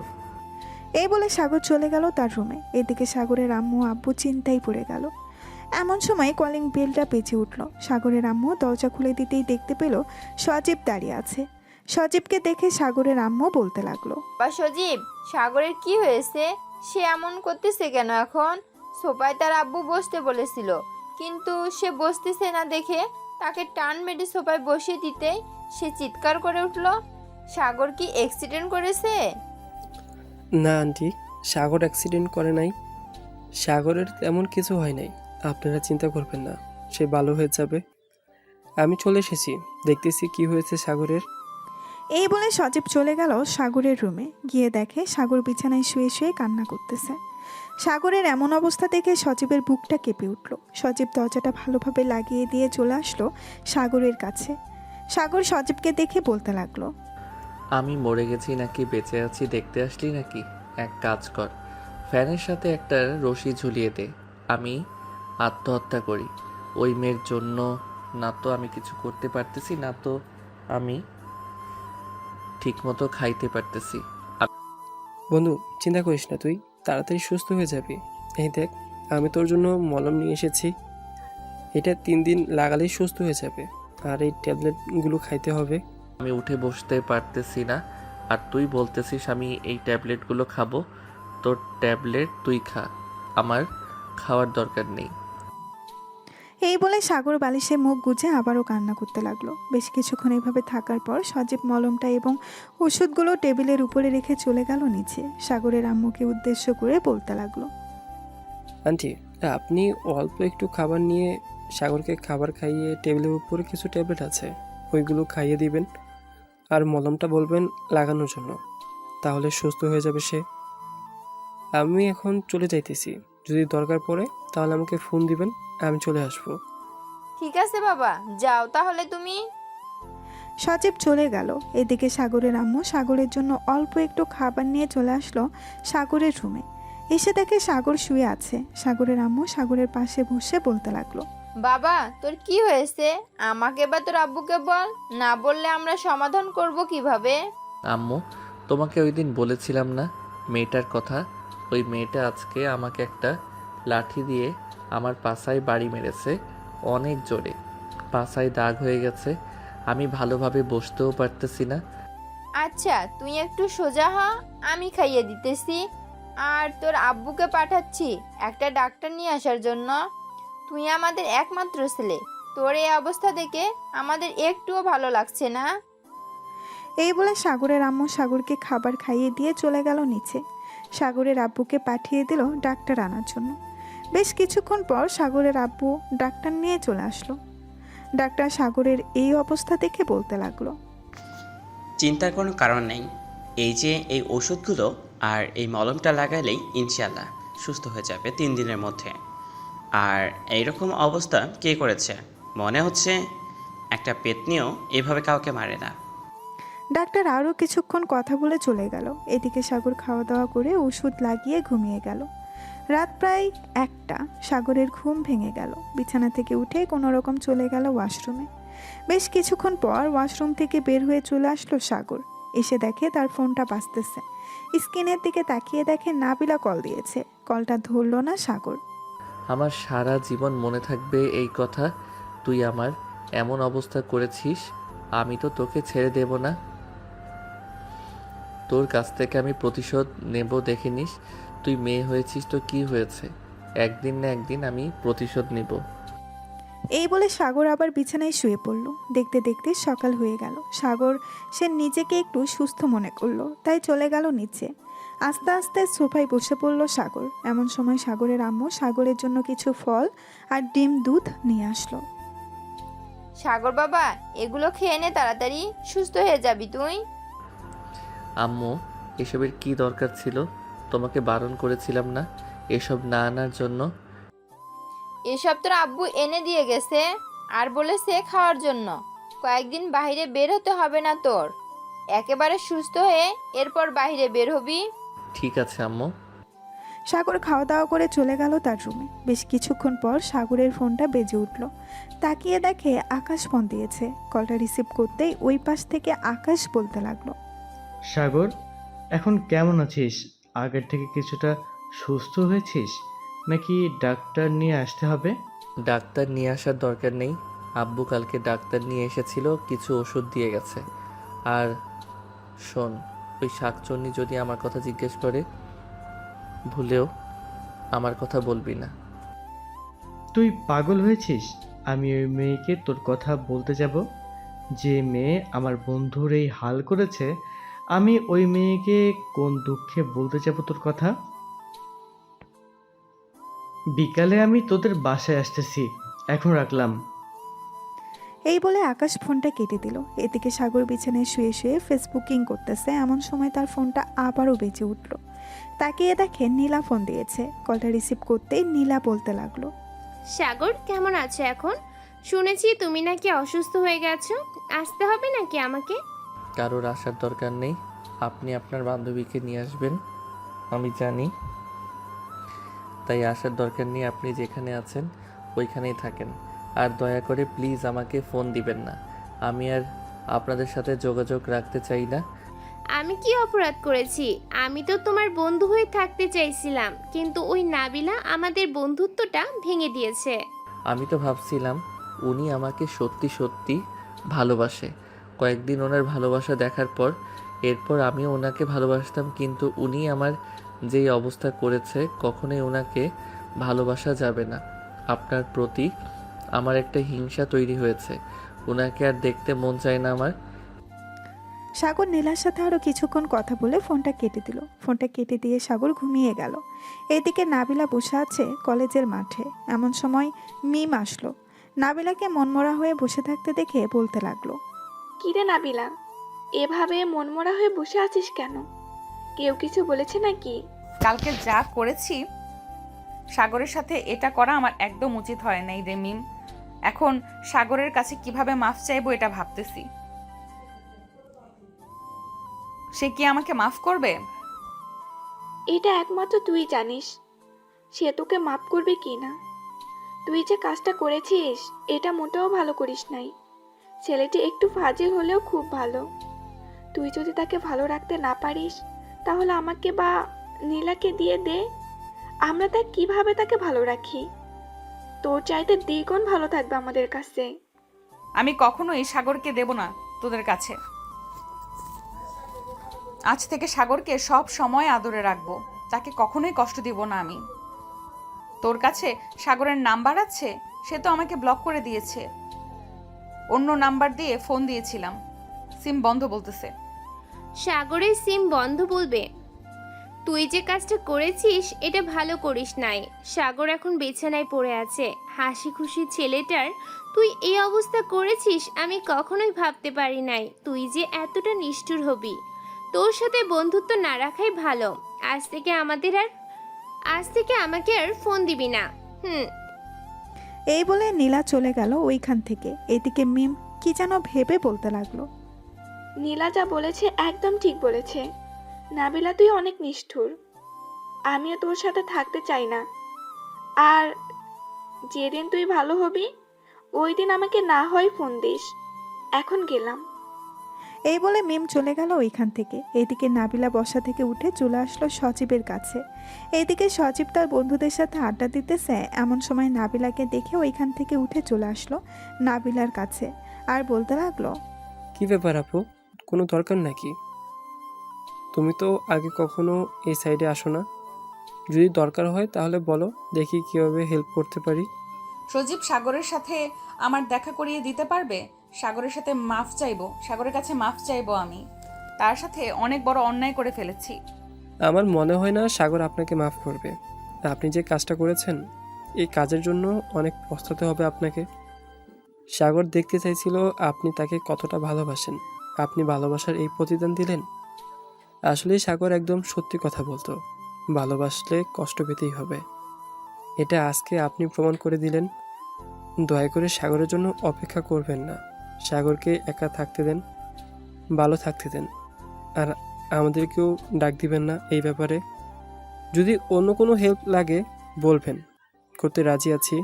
এই বলে সাগর চলে গেল তার রুমে। এদিকে সাগরের আম্মু আব্বু চিন্তায় পড়ে গেল। এমন সময় কলিং বেলটা বেজে উঠল। সাগরের আম্মু দরজা খুলে দিতেই দেখতে পেল সজীব দাঁড়িয়ে আছে। সজীবকে দেখে সাগরের আম্মু বলতে লাগলো, বা সজীব, সাগরের কি হয়েছে? সে এমন করতেছে কেন এখন? সোফায় তার আব্বু বসতে বলেছিল, কিন্তু সে বসতেছে না দেখে তাকে টান মেরে সোফায় বসিয়ে দিতেই সে চিৎকার করে উঠল। সাগর কি অ্যাক্সিডেন্ট করেছে? না আন্টি, সাগর অ্যাক্সিডেন্ট করে নাই। সাগরের তেমন কিছু হয় নাই, আপনারা চিন্তা করবেন না, সে ভালো হয়ে যাবে। আমি চলে এসেছি, দেখতেছি কি হয়েছে সাগরের। এই বলে সজীব চলে গেল সাগরের রুমে। গিয়ে দেখে সাগর বিছানায় শুয়ে শুয়ে কান্না করতেছে। সাগরের এমন অবস্থা দেখে সজীবের বুকটা কেঁপে উঠল। সজীব দরজাটা ভালোভাবে লাগিয়ে দিয়ে চলে আসলো সাগরের কাছে। সাগর সজীবকে দেখে বলতে লাগলো, আমি মরে গেছি নাকি বেঁচে আছি দেখতে আসলি নাকি? এক কাজ কর, ফ্যানের সাথে একটা রশি ঝুলিয়ে দে। আমি আত্মহত্যা করি। ওই মেয়ের জন্য। না তো আমি কিছু করতে পারতেছি, না তো আমি ঠিকমতো খাইতে পারতেছি। বন্ধু, চিন্তা করিস না, তুই তাড়াতাড়ি সুস্থ হয়ে যাবি। এই দেখ, আমি তোর জন্য মলম নিয়ে এসেছি। এটা 3 দিন লাগালেই সুস্থ হয়ে যাবে। আর এই ট্যাবলেটগুলো খাইতে হবে। আমি উঠে বসতে পারতেছি না, আর তুই বলতেছিস আমি এই ট্যাবলেটগুলো খাবো? তোর ট্যাবলেট তুই খা, আমার খাওয়ার দরকার নেই। এই বলে সাগর বালিশে মুখ গুজে আবারও কান্না করতে লাগলো। বেশ কিছুক্ষণ এইভাবে থাকার পর সজীব মলমটা এবং ওষুধগুলো টেবিলের উপরে রেখে চলে গেল নিচে। সাগরের আম্মুকে উদ্দেশ্য করে বলতে লাগলো, আন্টি, আপনি অল্প একটু খাবার নিয়ে সাগরকে খাবার খাইয়ে টেবিলের উপরে কিছু ট্যাবলেট আছে, ওইগুলো খাইয়ে দিবেন। আর মলমটা বলবেন লাগানোর জন্য, তাহলে সুস্থ হয়ে যাবে সে। আমি এখন চলে যাইতেছি, যদি দরকার পড়ে তাহলে আমাকে ফোন দিবেন, আমি চলে আসবো। ঠিক আছে বাবা, যাও তাহলে তুমি। সজীব চলে গেল। এদিকে সাগরের আম্মু সাগরের জন্য অল্প একটু খাবার নিয়ে চলে আসলো সাগরের রুমে। এসে দেখে সাগর শুয়ে আছে। সাগরের আম্মু সাগরের পাশে বসে বলতে লাগলো, বাবা তোর কি হয়েছে? আমাকে বা তোর আব্বুকে বল, না বললে আমরা সমাধান করব কিভাবে? আম্মু, তোমাকে ওই দিন বলেছিলাম না মেয়েটার কথা? ওই মেয়েটা আজকে আমাকে একটা লাঠি দিয়ে আমার পাছায় বাড়ি মেরেছে, অনেক জোরে। পাছায় দাগ হয়ে গেছে, আমি ভালোভাবে বসতেও পারতেছি না। আচ্ছা তুই একটু সোজা হ, আমি খাইয়ে দিতেছি। আর তোর আব্বুকে পাঠাচ্ছি একটা ডাক্তার নিয়ে আসার জন্য। তুই আমাদের একমাত্র ছেলে, তোর এই অবস্থা দেখে আমাদের একটুও ভালো লাগছে না। এই বলে সাগরের আম্মু সাগরকে খাবার খাইয়ে দিয়ে চলে গেল নিচে। সাগরের আব্বুকে পাঠিয়ে দিল ডাক্তার আনার জন্য। বেশ কিছুক্ষণ পর সাগরের আব্বু ডাক্তার নিয়ে চলে আসলো। ডাক্তার সাগরের এই অবস্থা দেখে বলতে লাগলো, চিন্তার কোনো কারণ নেই। এই যে এই ওষুধগুলো আর এই মলমটা লাগাইলেই ইনশাল্লাহ সুস্থ হয়ে যাবে 3 দিনের মধ্যে। আর এইরকম অবস্থা কে করেছে? মনে হচ্ছে একটা পেতনিও এভাবে কাউকে মারে না। ডাক্তার আরও কিছুক্ষণ কথা বলে চলে গেল। এদিকে সাগর খাওয়া দাওয়া করে ওষুধ লাগিয়ে ঘুমিয়ে গেল। রাত প্রায় 1টা। সাগরের ঘুম ভেঙে গেল। বিছানা থেকে উঠে কোনো রকম চলে গেল ওয়াশরুমে। বেশ কিছুক্ষণ পর ওয়াশরুম থেকে বের হয়ে চলে আসলো সাগর। এসে দেখে তার ফোনটা বাজতেছে। স্ক্রিনের দিকে তাকিয়ে দেখে নাবিলা কল দিয়েছে। কলটা ধরলো না সাগর। আমার সারা জীবন মনে থাকবে এই কথা। তুই আমার এমন অবস্থা করেছিস, আমি তো তোকে ছেড়ে দেব না। তোর কাছ থেকে আমি প্রতিশোধ নেব, দেখে নিস। তুই মেয়ে হয়েছিস তো কি হয়েছে, একদিন না একদিন আমি প্রতিশোধ নেব। এই বলে সাগর আবার বিছানায় শুয়ে পড়ল। দেখতে দেখতে সকাল হয়ে গেল। সাগর সে নিজেকে একটু সুস্থ মনে করলো, তাই চলে গেল নিচে। আস্তে আস্তে সোফায় বসে পড়ল সাগর। এমন সময় সাগরের আম্মু সাগরের জন্য কিছু ফল আর ডিম দুধ নিয়ে আসলো। সাগর বাবা, এগুলো খেয়ে নে, তাড়াতাড়ি সুস্থ হয়ে যাবি তুই। আম্মু, এসবের কি দরকার ছিল? তোমাকে বারণ করেছিলাম না এসব না আনার জন্য? এসব তোর আব্বু এনে দিয়ে গেছে আর বলেছে খাওয়ার জন্য। কয়েকদিন বাইরে বের হতে হবে না তোর। একেবারে সুস্থ হয়ে এরপর বাইরে বের হবি। ঠিক আছে আম্মু। সাগর খাওয়া দাওয়া করে চলে গেল তার রুমে। বেশ কিছুক্ষণ পর সাগরের ফোনটা বেজে উঠল। তাকিয়ে দেখে আকাশ ফোন দিয়েছে। কলটা রিসিভ করতেই ওই পাশ থেকে আকাশ বলতে লাগলো, সাগর, এখন কেমন আছিস? আগের থেকে কিছুটা সুস্থ হয়েছিস নাকি ডাক্তার নিয়ে আসতে হবে? ডাক্তার নিয়ে আসার দরকার নেই। আব্বু কালকে ডাক্তার নিয়ে এসেছিল, কিছু ওষুধ দিয়ে গেছে। আর শোন, ওই শাকচুন্নি যদি আমার কথা জিজ্ঞেস করে, ভুলেও আমার কথা বলবি না। তুই পাগল হয়েছিস? আমি ওই মেয়েকে তোর কথা বলতে যাব? যে মেয়ে আমার বন্ধুর এই হাল করেছে, আমি ওই মেয়েকে কোন দুঃখে বলতে যাব তোর কথা? বিকালে আমি তোদের বাসায় আসতেছি, এখন রাখলাম। এই বলে আকাশ ফোনটা কেটে দিল। এদিকে সাগর বিছানায় শুয়ে শুয়ে ফেসবুকিং করতেছে। এমন সময় তার ফোনটা আবারও বেজে উঠল। তাকিয়ে দেখে নীলা ফোন দিয়েছে। কলটা রিসিভ করতেই নীলা বলতে লাগলো, সাগর, কেমন আছো এখন? শুনেছি তুমি নাকি অসুস্থ হয়ে গেছো। আসতে হবে নাকি আমাকে? কারোর আসার দরকার নেই। আপনি আপনার বান্ধবীকে নিয়ে আসবেন, আমি জানি। তাই আসার দরকার নেই। আপনি যেখানে আছেন ওইখানেই থাকেন। আর দয়া করে প্লিজ আমাকে ফোন দিবেন না। আমি আর আপনাদের সাথে যোগাযোগ রাখতে চাই না। আমি কি অপরাধ করেছি? আমি তো তোমার বন্ধু হয়ে থাকতে চাইছিলাম, কিন্তু ওই নাবিলা আমাদের বন্ধুত্বটা ভেঙে দিয়েছে। আমি তো ভাবছিলাম উনি আমাকে সত্যি সত্যি ভালোবাসে। কয়েকদিন ওনার ভালোবাসা দেখার পর এরপর আমিও ওনাকে ভালোবাসতাম, কিন্তু উনি আমার যেই অবস্থা করেছে, কখনোই ওনাকে ভালোবাসা যাবে না। আপনার প্রতি আমার একটা হিংসা তৈরি হয়েছে। ওনাকে আর দেখতে মন চায় না আমার। সাগর নীলার সাথে আরও কিছুক্ষণ কথা বলে ফোনটা কেটে দিল। ফোনটা কেটে দিয়ে সাগর ঘুমিয়ে গেল। এদিকে নাবিলা বসে আছে কলেজের মাঠে। এমন সময় মিম আসলো। নাবিলাকে মনমরা হয়ে বসে থাকতে দেখে বলতে লাগলো, কিরে নাবিলা, এভাবে মনমরা হয়ে বসে আছিস কেন? কেউ কিছু বলেছে নাকি? কালকে যা করেছি সাগরের সাথে, এটা করা আমার একদম উচিত হয় নাই রে মিম। এখন সাগরের কাছে কিভাবে মাফ চাইবো এটা ভাবতেছি। সে কি আমাকে মাফ করবে? এটা একমাত্র তুই জানিস সে তোকে মাপ করবে কি না। তুই যে কাজটা করেছিস এটা মোটেও ভালো করিস নাই। ছেলেটি একটু ফাজিল হলেও খুব ভালো। তুই যদি তাকে ভালো রাখতে না পারিস তাহলে আমাকে বা নীলাকে দিয়ে দে। আমরা তা কিভাবে তাকে ভালো রাখি? তোর চাইতে দ্বিগুণ ভালো থাকবে আমাদের কাছে। আমি কখনোই সাগরকে দেব না তোদের কাছে। আজ থেকে সাগরকে সব সময় আদরে রাখবো। তাকে কখনোই কষ্ট দিব না আমি। তোর কাছে সাগরের নাম্বার আছে? সে তো আমাকে ব্লক করে দিয়েছে। অন্য নাম্বার দিয়ে ফোন দিয়েছিলাম, সিম বন্ধ বলতেছে। সাগরের সিম বন্ধ বলবে? তুই যে কাজটা করেছিস এটা ভালো করিস নাই। সাগর এখন বিছানায় পড়ে আছে। হাসি খুশি ছেলেটার তুই এই অবস্থা করেছিস আমি কখনোই ভাবতে পারি নাই তুই যে এতটা নিষ্ঠুর হবি। তোর সাথে বন্ধুত্ব না রাখাই ভালো। আজ থেকে আমাকে আর ফোন দিবি না। এই বলে নীলা চলে গেল ওইখান থেকে। এদিকে মিম কি যেন ভেবে বলতে লাগলো, নীলা যা বলেছে একদম ঠিক বলেছে। নাবিলা, তুই অনেক নিষ্ঠুর। আমিও তোর সাথে থাকতে চাই না। আর যেদিন তুই ভালো হবি ওই দিন আমাকে না হয় ফোন দিস। এখন গেলাম। এই বলে মিম চলে গেল ওইখান থেকে। এদিকে নাবিলা বসা থেকে উঠে চলে আসলো সজীবের কাছে। এইদিকে সজীব তার বন্ধুদের সাথে আড্ডা দিতেছে। এমন সময় নাবিলাকে দেখে ওইখান থেকে উঠে চলে আসলো নাবিলার কাছে আর বলতে লাগলো, কি ব্যাপার আপু, কোনো দরকার নাকি? তুমি তো আগে কখনো এই সাইডে আসো না। যদি দরকার হয় তাহলে বলো, দেখি কীভাবে হেল্প করতে পারি। সজীব সাগরের সাথে আমার দেখা করিয়ে দিতে পারবে? সাগরের সাথে মাফ চাইবো, সাগরের কাছে মাফ চাইবো। আমি তার সাথে অনেক বড় অন্যায় করে ফেলেছি। আমার মনে হয় না সাগর আপনাকে মাফ করবে। আপনি যে কাজটা করেছেন, এই কাজের জন্য অনেক পস্তাতে হবে আপনাকে। সাগর দেখতে চাইছিল আপনি তাকে কতটা ভালোবাসেন। আপনি ভালোবাসার এই প্রতিদান দিলেন। আসলেই সাগর একদম সত্যি কথা বলতো, ভালোবাসলে কষ্ট পেতেই হবে। এটা আজকে আপনি প্রমাণ করে দিলেন। দয়া করে সাগরের জন্য অপেক্ষা করবেন না। সাগরকে একা থাকতে দেন, ভালো থাকতে দেন। আর আমাদেরকেও ডাক দিবেন না এই ব্যাপারে। যদি অন্য কোনো হেল্প লাগে বলবেন, করতে রাজি আছি।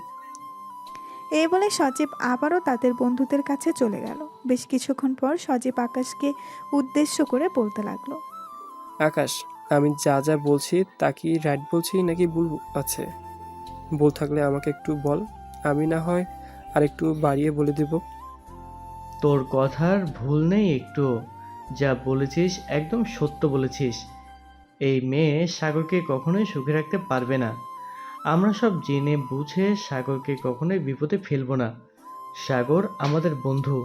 এই বলে সজীব আবারও তাদের বন্ধুদের কাছে চলে গেল। বেশ কিছুক্ষণ পর সজীব আকাশকে উদ্দেশ্য করে বলতে লাগলো। আকাশ, আমি যা যা বলছি তা কি রাইট বলছি নাকি ভুল আছে? ভুল থাকলে আমাকে একটু বল, আমি না হয় আর একটু বাড়িয়ে বলে দেব। তোর কথার ভুল নেই একটু। যা বলেছিস একদম সত্য বলেছিস। এই মেয়ে সাগরকে কখনোই সুখে রাখতে পারবে না। আমরা সব জেনে বুঝে সাগরকে কখনোই বিপদে ফেলবো না। সাগর আমাদের বন্ধু।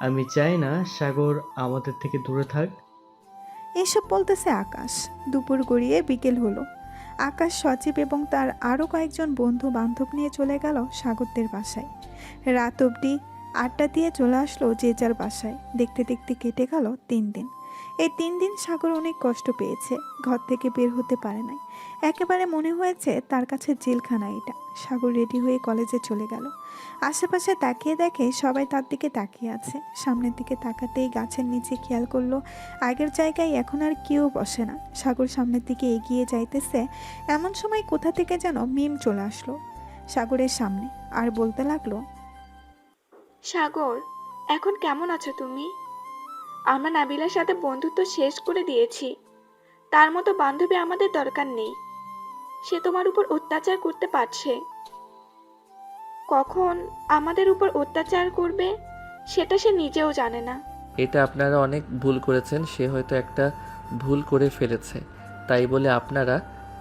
আমি চাই না সাগর আমাদের থেকে দূরে থাক। এসব বলতেছে আকাশ। দুপুর গড়িয়ে বিকেল হলো। আকাশ, সজীব এবং তার আরও কয়েকজন বন্ধু বান্ধব নিয়ে চলে গেল সাগরদের বাসায়। রাত অবধি আড্ডা দিয়ে চলে আসলো যে যার বাসায়। দেখতে দেখতে কেটে গেল 3 দিন। এই 3 দিন সাগর অনেক কষ্ট পেয়েছে। ঘর থেকে বের হতে পারে নাই। একেবারে মনে হয়েছে তার কাছে জেলখানা এটা। সাগর রেডি হয়ে কলেজে চলে গেল। আশেপাশে তাকিয়ে দেখে সবাই তার দিকে তাকিয়ে আছে। সামনের দিকে তাকাতেই গাছের নিচে খেয়াল করলো আগের জায়গায় এখন আর কেউ বসে না। সাগর সামনের দিকে এগিয়ে যাইতেছে, এমন সময় কোথা থেকে যেন মিম চলে আসলো সাগরের সামনে আর বলতে লাগলো, সাগর, এখন কেমন আছো তুমি? আমরা নাবিলার সাথে বন্ধুত্ব শেষ করে দিয়েছি। তার মতো বান্ধবী আমাদের দরকার নেই। সে তোমার উপর অত্যাচার করতে পারছে। কখন আমাদের উপর অত্যাচার করবে সেটা সে নিজেও জানে না। এটা আপনারা অনেক ভুল করেছেন। সে হয়তো একটা ভুল করে ফেলেছে, তাই বলে আপনারা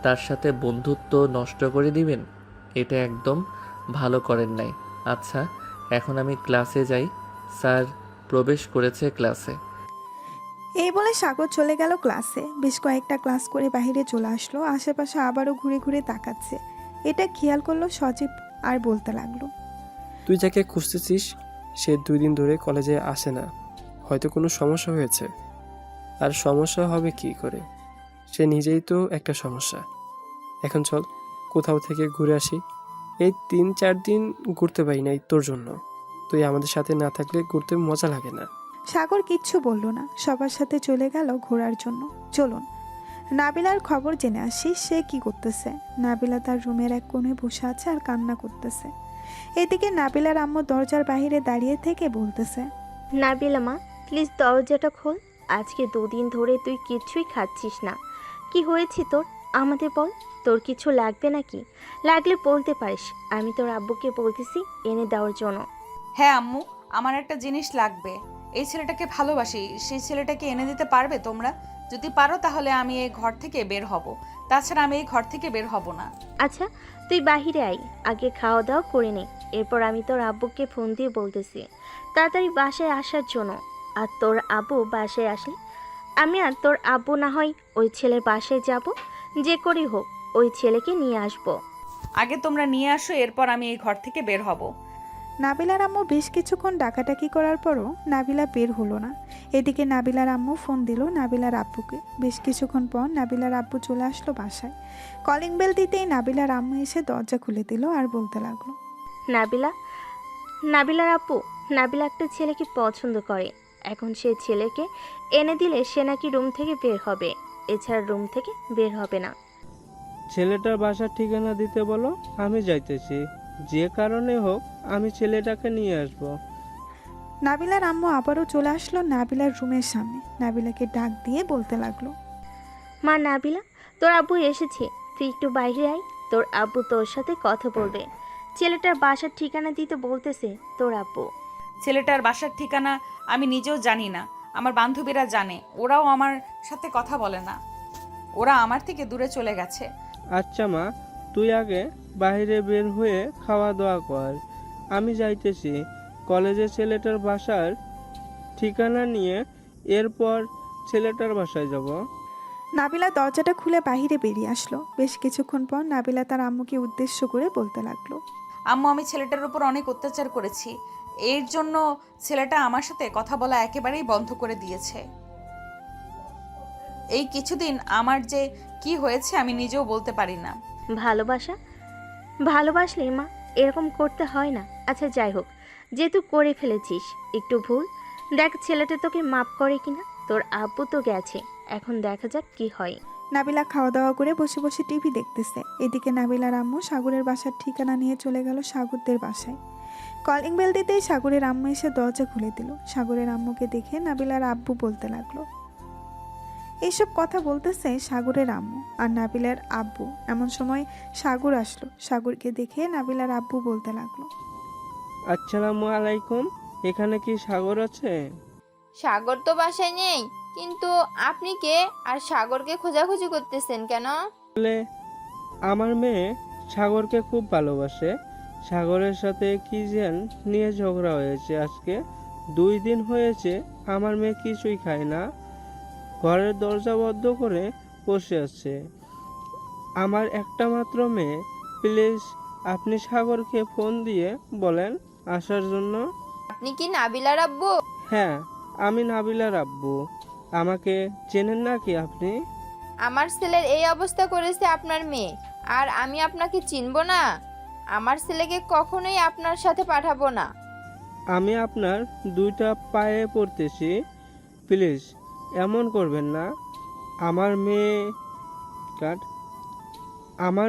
তার সাথে বন্ধুত্ব নষ্ট করে দিবেন? এটা একদম ভালো করেন নাই। আচ্ছা, এখন আমি ক্লাসে যাই। স্যার প্রবেশ করেছে ক্লাসে। এই বলে সাগর চলে গেল ক্লাসে। বেশ কয়েকটা ক্লাস করে বাইরে চলে আসলো। আশেপাশে আবারও ঘুরে ঘুরে তাকাচ্ছে। এটা খেয়াল করলো সজীব আর বলতে লাগলো, তুই যাকে খুঁজতেছিস সে 2 দিন ধরে কলেজে আসে না। হয়তো কোনো সমস্যা হয়েছে। আর সমস্যা হবে কি করে? সে নিজেই তো একটা সমস্যা। এখন চল কোথাও থেকে ঘুরে আসি। এই 3-4 দিন ঘুরতে পারি নাই তোর জন্য। তুই আমাদের সাথে না থাকলে ঘুরতে মজা লাগে না। সাগর কিচ্ছু বলল না। সবার সাথে চলে গেল ঘোরার জন্য। চলুন নাবিলার খবর জেনে আসি, সে কি করতেছে। নাবিলা তার রুমের এক কোণে বসে আছে আর কান্না করতেছে। এদিকে নাবিলার আম্মু দরজার বাইরে দাঁড়িয়ে থেকে বলতেছে, নাবিলা মা, প্লিজ দরজাটা খোল। আজকে 2 দিন ধরে তুই কিছুই খাচ্ছিস না। কি হয়েছে তোর? আমাদের বল। তোর কিছু লাগবে নাকি? লাগলে বলতে পারিস, আমি তোর আব্বুকে বলতেছি এনে দেওয়ার জন্য। হ্যাঁ আম্মু, আমার একটা জিনিস লাগবে। এই ছেলেটাকে ভালোবাসি, সেই ছেলেটাকে এনে দিতে পারবে তোমরা? যদি পারো তাহলে আমি এই ঘর থেকে বের হব। তাছাড়া আমি এই ঘর থেকে বের হব না। আচ্ছা, তুই বাহিরে আয়, আগে খাওয়া দাওয়া করে নে। এরপর আমি তোর আব্বুকে ফোন দিয়ে বলতেছি তাড়াতাড়ি বাসায় আসার জন্য। আর তোর আব্বু বাসায় আসলে আমি আর তোর আব্বু না হয় ওই ছেলের বাসায় যাব। যে করেই হোক ওই ছেলেকে নিয়ে আসবো। আগে তোমরা নিয়ে আসো, এরপর আমি এই ঘর থেকে বের হব। নাবিলার আম্মু বেশ কিছুক্ষণ ডাকাডাকি করার পরও নাবিলা বের হলো না। এদিকে নাবিলার আম্মু ফোন দিল নাবিলার আব্বুকে। বেশ কিছুক্ষণ পর নাবিলার আব্বু চলে আসলো বাসায়। কলিং বেল দিতেই নাবিলার আম্মু এসে দরজা খুলে দিল আর বলতে লাগলো, নাবিলার আব্বু, নাবিলা একটা ছেলেকে পছন্দ করে। এখন সেই ছেলেকে এনে দিলে সে নাকি রুম থেকে বের হবে, এছাড়া রুম থেকে বের হবে না। ছেলেটার বাসার ঠিকানা দিতে বলো, আমি যাইতেছি। যে কারণে হোক আমি ছেলেটাকে নিয়ে আসব। নাবিলার আম্মু আবারও চলে আসলো নাবিলার রুমের সামনে। নাবিলাকে ডাক দিয়ে বলতে লাগলো, মা নাবিলা, তোর আব্বু এসেছে, তুই একটু বাইরে আয়। তোর আব্বু তোর সাথে কথা বলবে। ছেলেটার বাসার ঠিকানা দিতে বলতেছে তোর আব্বু। ছেলেটার বাসার ঠিকানা আমি নিজেও জানি না, আমার বান্ধবীরা জানে। ওরাও আমার সাথে কথা বলে না, ওরা আমার থেকে দূরে চলে গেছে। আচ্ছা মা, তুই আগে বাইরে বের হয়ে খাওয়া দাওয়া কর, আমি যাইতেছি। কলেজে ছেলেটার বাসার ঠিকানা নিয়ে এরপর ছেলেটার বাসায় যাব। নাবিলা দরজাটা খুলে বাইরে বেরিয়ে আসলো। বেশ কিছুক্ষণ পর নাবিলা তার আম্মুকে উদ্দেশ্য করে বলতে লাগলো, আম্মু, আমি ছেলেটার উপর অনেক অত্যাচার করেছি। এর জন্য ছেলেটা আমার সাথে কথা বলা একেবারেই বন্ধ করে দিয়েছে। এই কিছুদিন আমার যে কি হয়েছে আমি নিজেও বলতে পারি না। ভালোবাসলে মা এরকম করতে হয় না। আচ্ছা যাই হোক, যেহেতু করে ফেলেছিস একটু ভুল, দেখ ছেলেটা তোকে মাপ করে কিনা। তোর আব্বু তো গেছে, এখন দেখা যাক কি হয়। নাবিলা খাওয়া দাওয়া করে বসে বসে টিভি দেখতেছে। এদিকে নাবিলার আম্মু সাগরের বাসার ঠিকানা নিয়ে চলে গেল সাগরদের বাসায়। কলিং বেল দিতেই সাগরের আম্মু এসে দরজা খুলে দিল। সাগরের আম্মুকে দেখে নাবিলার আব্বু বলতে লাগলো, এইসব কথা বলতেছে সাগরের আম্মু আর নাবিলার আব্বু। এমন সময় সাগর আসলো। সাগরকে দেখে নাবিলার আব্বু বলতে লাগলো, আসসালামু আলাইকুম, এখানে কি সাগর আছে? সাগর তো বাসায় নেই, কিন্তু আপনি কে আর সাগরকে খোঁজাখুঁজি করতেছেন কেন? বলে আমার মেয়ে সাগরকে খুব ভালোবাসে। সাগরের সাথে কি যেন নিয়ে ঝগড়া হয়েছে। আজকে 2 দিন হয়েছে আমার মেয়ে কিছুই খায় না, ঘরের দরজা বন্ধ করে বসে আছে। আমার একটা মাত্র মেয়ে, প্লিজ আপনি সাগরকে ফোন দিয়ে বলেন আসার জন্য। আপনি কি নাবিলার আব্বু? হ্যাঁ, আমি নাবিলার আব্বু। আমাকে চেনেন নাকি আপনি? আমার ছেলের এই অবস্থা করেছে আপনার মেয়ে, আর আমি আপনাকে চিনব না? আমার ছেলেকে কখনোই আপনার সাথে পাঠাবো না। আমি আপনার 2টা পায়ে পড়তেছি, প্লিজ এমন করবেন না। আমার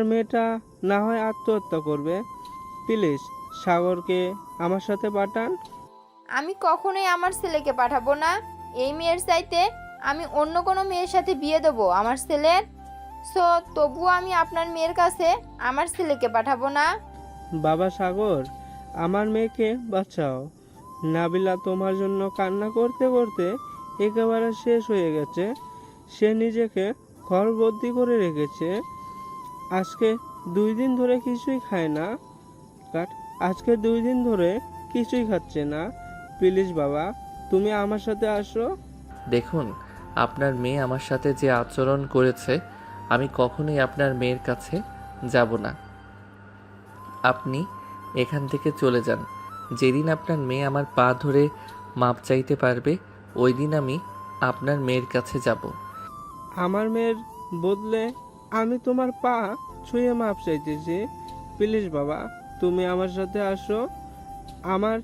মেয়েটা না হয় আত্মহত্যা করবে। প্লিজ সাগরকে আমার সাথে পাঠান। আমি কখনোই আমার ছেলেকে পাঠাবো না। এই মেয়ের চাইতে আমি অন্য কোনো মেয়ের সাথে বিয়ে দেবো আমার ছেলের। সো তবুও আমি আপনার মেয়ের কাছে আমার ছেলেকে পাঠাবো না। বাবা সাগর, আমার মেয়েকে বাঁচাও। নাবিলা তোমার জন্য কান্না করতে করতে একেবারে শেষ হয়ে গেছে। সে নিজেকে ঘরবন্দি করে রেখেছে। আজকে 2 দিন ধরে কিছুই খায় না। আজকে 2 দিন ধরে কিছুই খাচ্ছে না। প্লিজ বাবা, তুমি আমার সাথে আসো। দেখুন, আপনার মেয়ে আমার সাথে যে আচরণ করেছে, আমি কখনোই আপনার মেয়ের কাছে যাব না। আপনি এখান থেকে চলে যান। যেদিন আপনার মেয়ে আমার পা ধরে মাপ চাইতে পারবে, ওই দিন আমি আপনার মেয়ের কাছে যাব। আমার মেয়ের বদলে আমি তোমার পা ছুঁয়ে মাপ চাইতেছি। প্লিজ বাবা, তুমি আমার সাথে আসো। আমার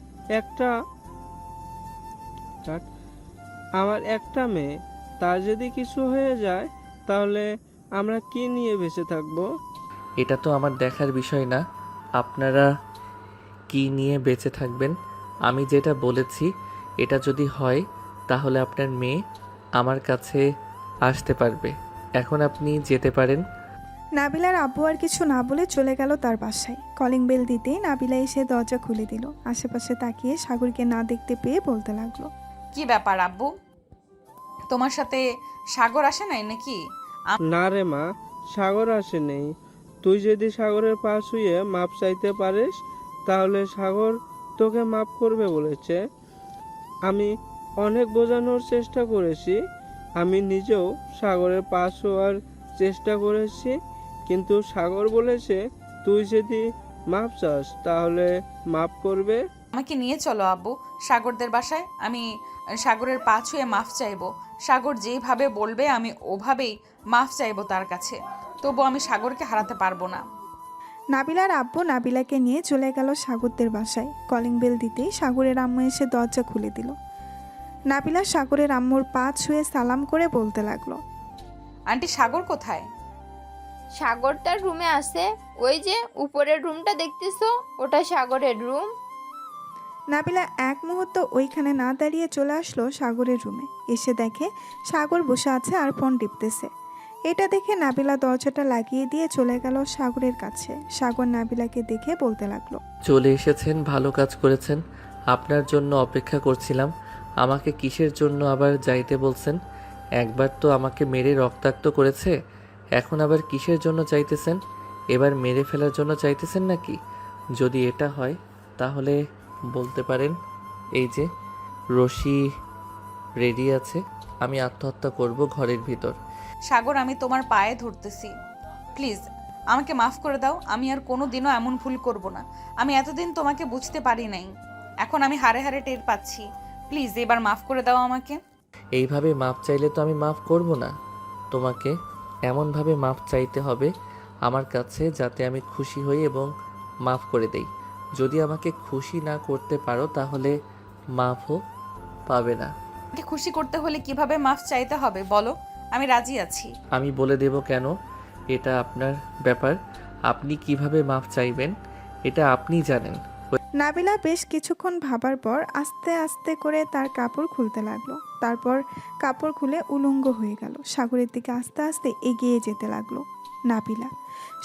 একটা মেয়ে, তার যদি কিছু হয়ে যায় তাহলে আমরা কি নিয়ে বেঁচে থাকবো? এটা তো আমার দেখার বিষয় না আপনারা কি নিয়ে বেঁচে থাকবেন। আমি যেটা বলেছি এটা যদি হয় তাহলে আপনার মেয়ে আমার কাছে আসতে পারবে। এখন আপনি যেতে পারেন। নাবিলার আব্বু আর কিছু না বলে চলে গেল তার বাসায়। কলিং বেল দিতেই নাবিলা এসে দরজা খুলে দিল। আশেপাশে তাকিয়ে সাগরকে না দেখতে পেয়ে বলতে লাগলো, কি ব্যাপার আব্বু, তোমার সাথে সাগর আসে নাই নাকি? না রে মা, সাগর আসে নেই। তুই যদি সাগরের পা ছুঁয়ে মাপ চাইতে পারিস তাহলে সাগর তোকে মাপ করবে বলেছে। আমি অনেক বোঝানোর চেষ্টা করেছি, আমি নিজেও সাগরের পা ছোঁয়ার চেষ্টা করেছি, কিন্তু সাগর বলেছে তুই যদি মাপ চাস তাহলে মাপ করবে। আমাকে নিয়ে চলো আব্বু সাগরদের বাসায়। আমি সাগরের পা ছুঁয়ে মাফ চাইবো। সাগর যেভাবে বলবে আমি ওভাবেই মাফ চাইবো তার কাছে। তবু আমি সাগরকে হারাতে পারবো না। নাবিলার আব্বু নাবিলাকে নিয়ে চলে গেল সাগরদের বাসায়। কলিং বেল দিতেই সাগরের আম্মু এসে দরজা খুলে দিল। নাবিলা সাগরের আম্মুর পা ছুঁয়ে সালাম করে বলতে লাগলো, আন্টি সাগর কোথায়? সাগর তার রুমে আছে। ওই যে উপরের রুমটা দেখতেছো, ওটা সাগরের রুম। নাবিলা এক মুহূর্ত ওইখানে না দাঁড়িয়ে চলে আসলো সাগরের রুমে। এসে দেখে সাগর বসে আছে আর ফোন টিপতেছে। এটা দেখে নাবিলা দরজাটা লাগিয়ে দিয়ে চলে গেল সাগরের কাছে। সাগর নাবিলাকে দেখে বলতে লাগলো, চলে এসেছেন, ভালো কাজ করেছেন। আপনার জন্য অপেক্ষা করছিলাম। আমাকে কিসের জন্য আবার যাইতে বলছেন? একবার তো আমাকে মেরে রক্তাক্ত করেছে, এখন আবার কিসের জন্য চাইতেছেন? এবার মেরে ফেলার জন্য চাইতেছেন নাকি? যদি এটা হয় তাহলে বলতে পারেন, এই যে রশি রেডি আছে, আমি আত্মহত্যা করব ঘরের ভিতর। সাগর, আমি তোমার পায়ে ধরতেছি, প্লিজ আমাকে মাফ করে দাও। আমি আর কোনো দিনও এমন ভুল করব না। আমি এতদিন তোমাকে বুঝতে পারি নাই, এখন আমি হারে হারে টের পাচ্ছি। প্লিজ এবার মাফ করে দাও আমাকে। এইভাবে মাপ চাইলে তো আমি মাফ করব না। তোমাকে এমনভাবে মাপ চাইতে হবে আমার কাছে যাতে আমি খুশি হই এবং মাফ করে দেই। যদি আমাকে খুশি না করতে পারো তাহলে মাফও পাবে না। আমাকে খুশি করতে হলে কিভাবে মাফ চাইতে হবে বলো, আমি রাজি আছি। আমি বলে দেব কেন, এটা আপনার ব্যাপার। আপনি কিভাবে মাফ চাইবেন এটা আপনিই জানেন। নাবিলা বেশ কিছুক্ষণ ভাবার পর আস্তে আস্তে করে তার কাপড় খুলতে লাগলো। তারপর কাপড় খুলে উলঙ্গ হয়ে গেল। সাগরের দিকে আস্তে আস্তে এগিয়ে যেতে লাগলো নাবিলা।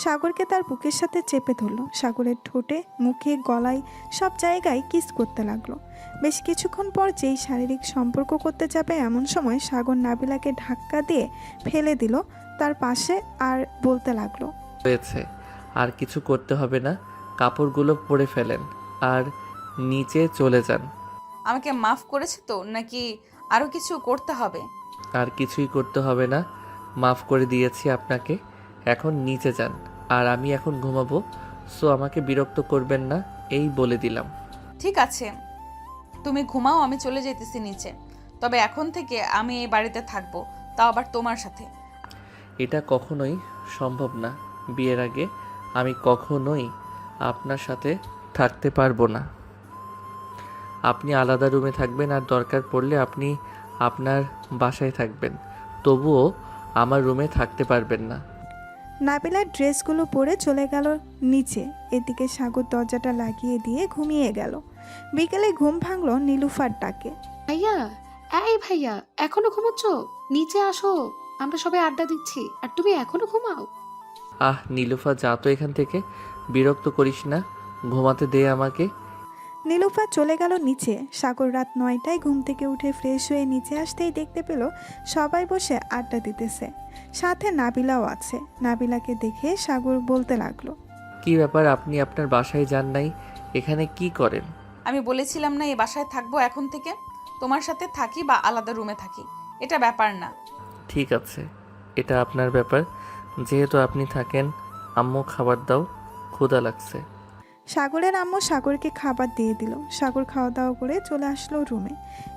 সাগরকে তার বুকের সাথে চেপে ধরলো। সাগরের ঠোঁটে, মুখে, গলায় সব জায়গায় কিস করতে লাগলো। বেশ কিছুক্ষণ পর যেই শারীরিক সম্পর্ক করতে যাবে এমন সময় সাগর নাবিলাকে ধাক্কা দিয়ে ফেলে দিল তার পাশে আর বলতে লাগলো, হয়েছে, আর কিছু করতে হবে না। কাপড়গুলো পরে ফেলেন আর নিচে চলে যান। আমাকে মাফ করেছে তো, নাকি আরো কিছু করতে হবে? আর কিছুই করতে হবে না, মাফ করে দিয়েছি আপনাকে। এখন নিচে যান, আর আমি এখন ঘুমাবো, সো আমাকে বিরক্ত করবেন না, এই বলে দিলাম। ঠিক আছে, তুমি ঘুমাও, আমি চলে যেতেছি নিচে। তবে এখন থেকে আমি এই বাড়িতে থাকবো, তাও আবার তোমার সাথে। এটা কখনোই সম্ভব না। বিয়ের আগে আমি কখনোই আপনার সাথে থাকতে পারবো না। আপনি আলাদা রুমে থাকবেন, আর দরকার পড়লে আপনি আপনার বাসায় থাকবেন, তবুও আমার রুমে থাকতে পারবেন না। নাবিলার ড্রেসগুলো পরে চলে গেল নিচে। এদিকে সাগর দরজাটা লাগিয়ে দিয়ে ঘুমিয়ে গেল। বিকেলে ঘুম ভাঙলো নীলুফার ডাকে। ভাইয়া, এই ভাইয়া, এখনো ঘুমোচ্ছ? নিচে আসো, আমরা সবাই আড্ডা দিচ্ছি আর তুমি এখনো ঘুমাও? নীলুফা, যা তো এখান থেকে, বিরক্ত করিস না, ঘুমাতে দে আমাকে। নীলুফা চলে গেল নিচে। সাগর রাত 9টায় ঘুম থেকে উঠে ফ্রেশ হয়ে নিচে আসতেই দেখতে পেল সবাই বসে আড্ডা দিতেছে, সাথে নাবিলাও আছে। নাবিলাকে দেখে সাগর বলতে লাগলো, কি ব্যাপার, আপনি আপনার বাসায় যান নাই, এখানে কি করেন? আমি বলেছিলাম না এই বাসায় থাকবো এখন থেকে, তোমার সাথে থাকি বা আলাদা রুমে থাকি, এটা ব্যাপার না। ঠিক আছে, এটা আপনার ব্যাপার। যেহেতু আপনি থাকেন, আম্মু খাবার দাও, ক্ষুধা লাগছে। সাগরের আম্মু সাগরকে খাবার দিয়ে দিল। সাগর খাওয়া দাওয়া করে চলে আসলো রুমে।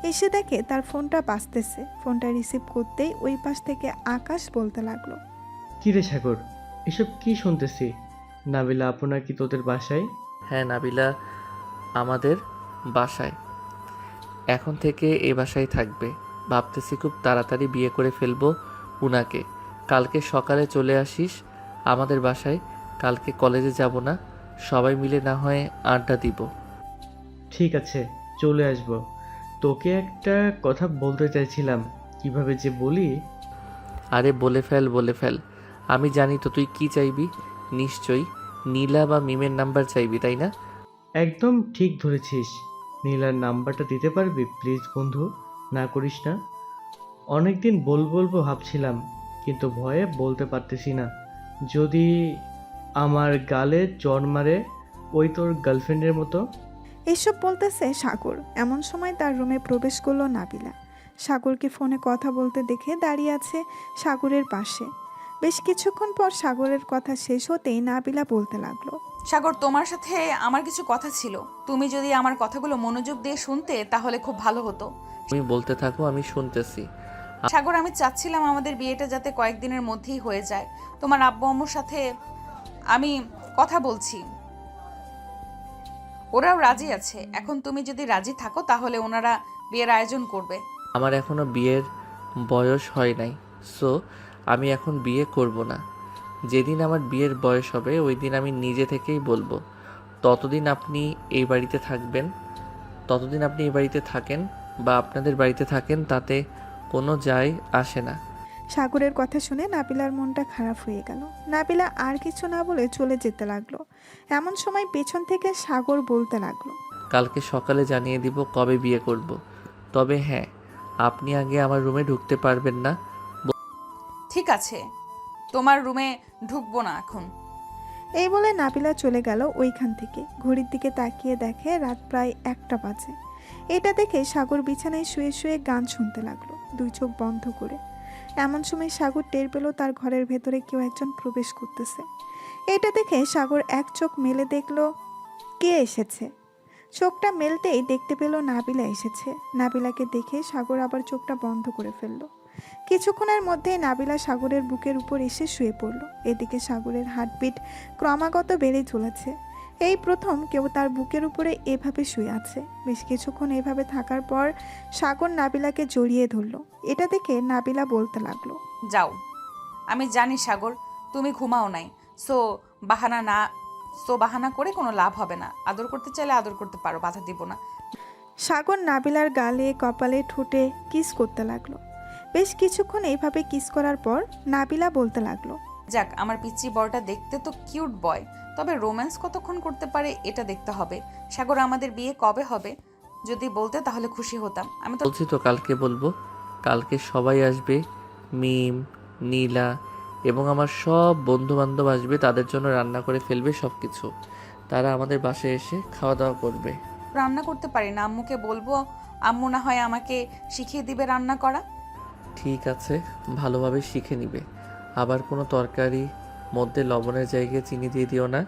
এসে দেখে তার ফোনটা বাজতেছে। ফোনটা রিসিভ করতেই ওই পাশ থেকে আকাশ বলতে লাগলো, কি রে সাগর, এসব কি শুনতেছি? নাবিলা আপু নাকি তোদের বাসায়? হ্যাঁ, নাবিলা আমাদের বাসায় এখন থেকে এই বাসায় থাকবে। ভাবতেছি খুব তাড়াতাড়ি বিয়ে করে ফেলবো উনাকে। কালকে সকালে চলে আসিস আমাদের বাসায়। কালকে কলেজে যাব না, সবাই মিলে না হয় আড্ডা দিব। ঠিক আছে, চলে আসব। তোকে একটা কথা বলতে চাইছিলাম, কিভাবে যে বলি। আরে বলে ফেল, বলে ফেল। আমি জানি তো তুই কি চাইবি। নিশ্চয়ই নীলা বা মিমের নাম্বার চাইবি, তাই না? একদম ঠিক ধরেছিস। নীলার নাম্বারটা দিতে পারবি প্লিজ বন্ধু? না করিস না। অনেকদিন বলবো ভাবছিলাম, কিন্তু ভয়ে বলতে পারতেছি না। যদি আমার গালে চড় মারে ওই তোর গার্লফ্রেন্ডের মতো। এসব বলতেছে সাগর। এমন সময় তার রুমে প্রবেশ করলো নাবিলা। সাগরকে ফোনে কথা বলতে দেখে দাঁড়িয়ে আছে সাগরের পাশে। বেশ কিছুক্ষণ পর সাগরের কথা শেষ হতেই নাবিলা বলতে লাগলো, সাগর, তোমার সাথে আমার কিছু কথা ছিল। তুমি যদি আমার কথাগুলো মনোযোগ দিয়ে শুনতে তাহলে খুব ভালো হতো। তুমি বলতে থাকো, আমি শুনতেছি। সাগর, আমি চাচ্ছিলাম আমাদের বিয়েটা যাতে কয়েকদিনের মধ্যেই হয়ে যায়। তোমার আব্বু আম্মুর সাথে আমি কথা বলছি, ওরাও রাজি আছে। এখন তুমি যদি রাজি থাকো তাহলে ওনারা বিয়ের আয়োজন করবে। আমার এখনো বিয়ের বয়স হয় নাই, সো আমি এখন বিয়ে করব না। যেদিন আমার বিয়ের বয়স হবে ওই দিন আমি নিজে থেকেই বলবো। ততদিন আপনি এই বাড়িতে থাকবেন, ততদিন আপনি এই বাড়িতে থাকেন বা আপনাদের বাড়িতে থাকেন, তাতে কোনো যায় আসে না। সাগরের কথা শুনে নাবিলার মনটা খারাপ হয়ে গেল। নাবিলা আর কিছু না বলে চলে যেতে লাগলো। এমন সময় পেছন থেকে সাগর বলতে লাগলো, কালকে সকালে জানিয়ে দিব কবে বিয়ে করব। তবে হ্যাঁ, আপনি আগে আমার রুমে ঢুকতে পারবেন না। ঠিক আছে, তোমার রুমে ঢুকবো না এখন। এই বলে নাবিলা চলে গেল ওইখান থেকে। ঘড়ির দিকে তাকিয়ে দেখে রাত প্রায় 1টা বাজে। এটা দেখে সাগর বিছানায় শুয়ে শুয়ে গান শুনতে লাগলো, দুই চোখ বন্ধ করে। এমন সময় সাগর টের পেল তার ঘরের ভেতরে কেউ একজন প্রবেশ করতেছে। এটা দেখে সাগর এক চোখ মেলে দেখলো কে এসেছে। চোখটা মেলতেই দেখতে পেল নাবিলা এসেছে। নাবিলাকে দেখে সাগর আবার চোখটা বন্ধ করে ফেলল। কিছুক্ষণের মধ্যেই নাবিলা সাগরের বুকের উপর এসে শুয়ে পড়ল। এদিকে সাগরের হার্টবিট ক্রমাগত বেড়ে চলেছে। এই প্রথম কেউ তার বুকের উপরে এভাবে শুয়ে আছে। বেশ কিছুক্ষণ এভাবে থাকার পর সাগর নাবিলাকে জড়িয়ে ধরল। এটা দেখে নাবিলা বলতে লাগলো, যাও, আমি জানি সাগর তুমি ঘুমাও নাই, সো বাহানা করে কোনো লাভ হবে না। আদর করতে চাইলে আদর করতে পারো, বাধা দিব না। সাগর নাবিলার গালে কপালে ঠোঁটে কিস করতে লাগলো। বেশ কিছুক্ষণ এইভাবে কিস করার পর নাবিলা বলতে লাগলো, যাক, আমার পিচ্চি বড়টা দেখতে তো কিউট বয়, তবে রোম্যান্স কতক্ষণ করতে পারে এটা দেখতে হবে। সাগর, আমাদের বিয়ে কবে হবে? যদি বলতে তাহলে খুশি হতাম। আমি তো বলছি তো কালকে বলবো। কালকে সবাই আসবে, মিম, নীলা এবং আমার সব বন্ধু বান্ধব আসবে। তাদের জন্য রান্না করে ফেলবে সব কিছু। তারা আমাদের বাসায় এসে খাওয়া দাওয়া করবে। রান্না করতে পারি না, আম্মুকে বলবো, আম্মু না হয় আমাকে শিখিয়ে দিবে রান্না করা। ঠিক আছে, ভালোভাবে শিখে নিবে। আবার কোনো তরকারি মধ্যে লবণের জায়গায় চিনি দিয়ে দিও না,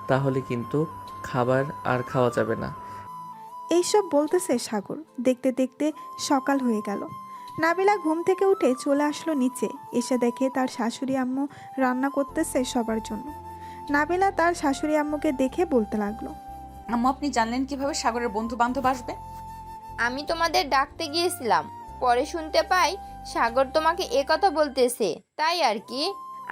তাহলে কিন্তু খাবার আর খাওয়া যাবে না। এইসব বলতেছে সাগর। দেখতে দেখতে সকাল হয়ে গেল। নাবিলা ঘুম থেকে উঠে চলে আসলো নিচে। এসে দেখে তার শাশুড়ি আম্মু রান্না করতেছে সবার জন্য। নাবিলা তার শাশুড়ি আম্মুকে দেখে বলতে লাগলো, আম্মু, আপনি জানলেন কিভাবে সাগরের বন্ধু বান্ধব আসবে? আমি তোমাদের ডাকতে গিয়েছিলাম, পরে শুনতে পাই সাগর তোমাকে কথা বলতেছে, তাই আর কি।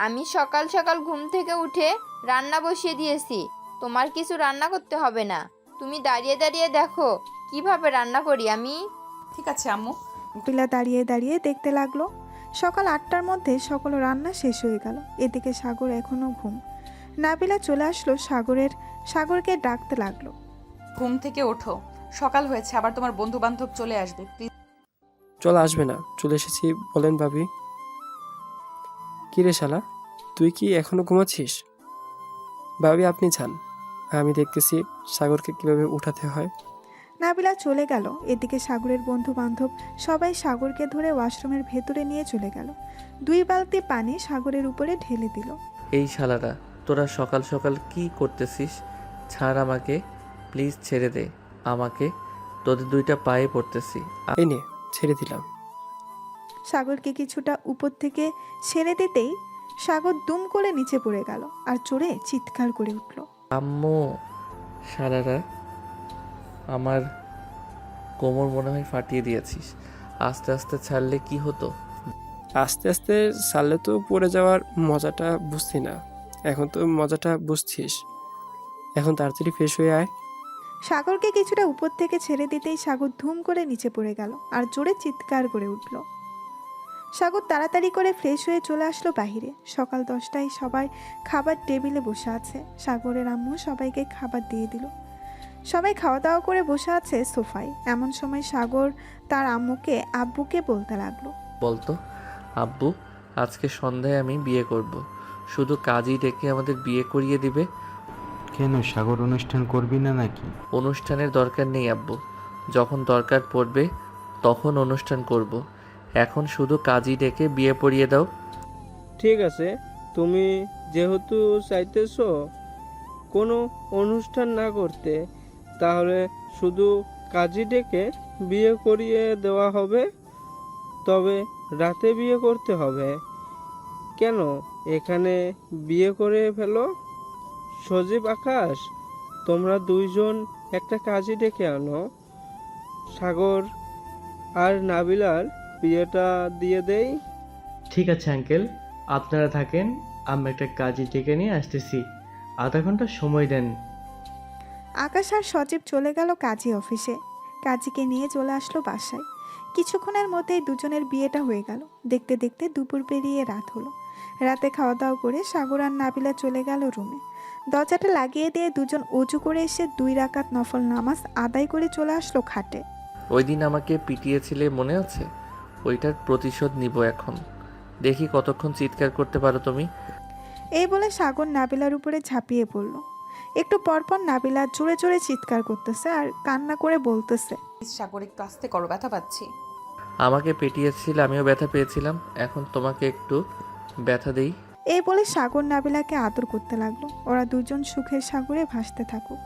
আমি সকাল সকাল ঘুম থেকে উঠে রান্না বসিয়ে দিয়েছি। তোমার কিছু রান্না করতে হবে না, তুমি দাঁড়িয়ে দাঁড়িয়ে দেখো কিভাবে রান্না করি আমি। ঠিক আছে আম্মু। নাবিলা দাঁড়িয়ে দাঁড়িয়ে দেখতে লাগলো। সকাল 8টার মধ্যে সকল রান্না শেষ হয়ে গেল। এদিকে সাগর এখনো ঘুম। নাবিলা চলে আসলো সাগরকে ডাকতে লাগলো, ঘুম থেকে ওঠো, সকাল হয়েছে, আবার তোমার বন্ধু বান্ধব চলে আসবে, প্লিজ। চল, আসবে না, চলে এসেছি বলেন ভাবি। কি রে শালা, তুই কি এখনো ঘুমাচ্ছিস? ভাবি আপনি যান, আমি দেখতেছি সাগরকে কিভাবে উঠাতে হয়। নাবিলা চলে গেল। এদিকে সাগরের বন্ধু বান্ধব সবাই সাগরকে ধরে ওয়াশরুমের ভেতরে নিয়ে চলে গেল। 2 বালতি পানি সাগরের উপরে ঢেলে দিল। এই শালারা, তোরা সকাল সকাল কি করতেছিস? ছাড় আমাকে, প্লিজ ছেড়ে দে আমাকে, তোদের 2টা পায়ে পড়তেছি। এই নে, ছেড়ে দিলাম। সাগরকে কিছুটা উপর থেকে ছেড়ে দিতেই সাগর দুম করে নিচে পড়ে গেল আর চড়ে চিৎকার করে উঠল, আম্মু! শালারা, আমার কোমর মনে হয় ফাটিয়ে দিয়েছিস। আস্তে আস্তে ছাড়লে কি হতো? আস্তে আস্তে ছাড়লে তো পড়ে যাওয়ার মজাটা বুঝছি না, এখন তো মজাটা বুঝছিস। এখন তাড়াতাড়ি ফ্রেশ হয়ে আয়। সাগরকে কিছুটা উপর থেকে ছেড়ে দিতেই সাগর ধুম করে নিচে পড়ে গেল আর জোরে চিৎকার করে উঠল। সাগর তাড়াতাড়ি করে ফ্রেশ হয়ে চলে আসলো বাহিরে। সকাল 10টায় সবাই খাবার টেবিলে বসে আছে। সাগরের আম্মু সবাইকে খাবার দিয়ে দিল। সবাই খাওয়া দাওয়া করে বসে আছে সোফায়। এমন সময় সাগর তার আব্বুকে বলতে লাগলো, বলতো, আব্বু, আজকে সন্ধ্যায় আমি বিয়ে করব। শুধু কাজই ডেকে আমাদের বিয়ে করিয়ে দিবে। কেন, সাগর অনুষ্ঠান করবি না নাকি? অনুষ্ঠানের দরকার নেই আব্বু, যখন দরকার পড়বে তখন অনুষ্ঠান করব। এখন শুধু কাজই ডেকে বিয়ে পড়িয়ে দাও। ঠিক আছে, তুমি যেহেতু চাইতেছো কোনো অনুষ্ঠান না করতে, তাহলে শুধু কাজী ডেকে বিয়ে করিয়ে দেওয়া হবে। তবে রাতে বিয়ে করতে হবে। কেন, এখানে বিয়ে করে ফেলো। সজীব, আকাশ, তোমরা 2জন একটা কাজী ডেকে আনো। সাগর আর নাবিলার বিয়েটা দিয়ে দেই। ঠিক আছে আঙ্কেল, আপনারা থাকেন, আমি একটা কাজে ডেকে নিয়ে আসতেছি। আধা ঘন্টা সময় দেন। আকাশ আর সজীব চলে গেল কাজী অফিসে। কাজীকে নিয়ে চলে আসলো বাসায়। কিছুক্ষণের মধ্যেই দুজনের বিয়েটা হয়ে গেল। দেখতে দেখতে দুপুর পেরিয়ে রাত হলো। রাতে খাওয়া দাওয়া করে সাগর আর নাবিলা চলে গেল রুমে। দরজাটা লাগিয়ে দিয়ে দুজন অজু করে এসে 2 রাকাত নফল নামাজ আদায় করে চলে আসলো খাটে। ওই দিন আমাকে পিটিয়েছিলে মনে আছে? ওইটার প্রতিশোধ নিব এখন। দেখি কতক্ষণ চিৎকার করতে পারো তুমি। এই বলে সাগর নাবিলার উপরে ঝাঁপিয়ে পড়ল। একটু পরপর নাবিলা জোরে জোরে চিৎকার করতেছে আর কান্না করে বলতেছে, সাগর, একটু আস্তে করো, ব্যথা পাচ্ছি। আমাকে পেটিয়েছিল, আমিও ব্যথা পেয়েছিলাম। এখন তোমাকে একটু ব্যথা দেই। এই বলে সাগর নাবিলাকে আদর করতে লাগলো। ওরা দুজন সুখের সাগরে ভাসতে থাকুক।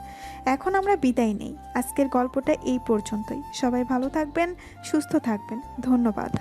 এখন আমরা বিদায় নেই। আজকের গল্পটা এই পর্যন্তই। সবাই ভালো থাকবেন, সুস্থ থাকবেন। ধন্যবাদ।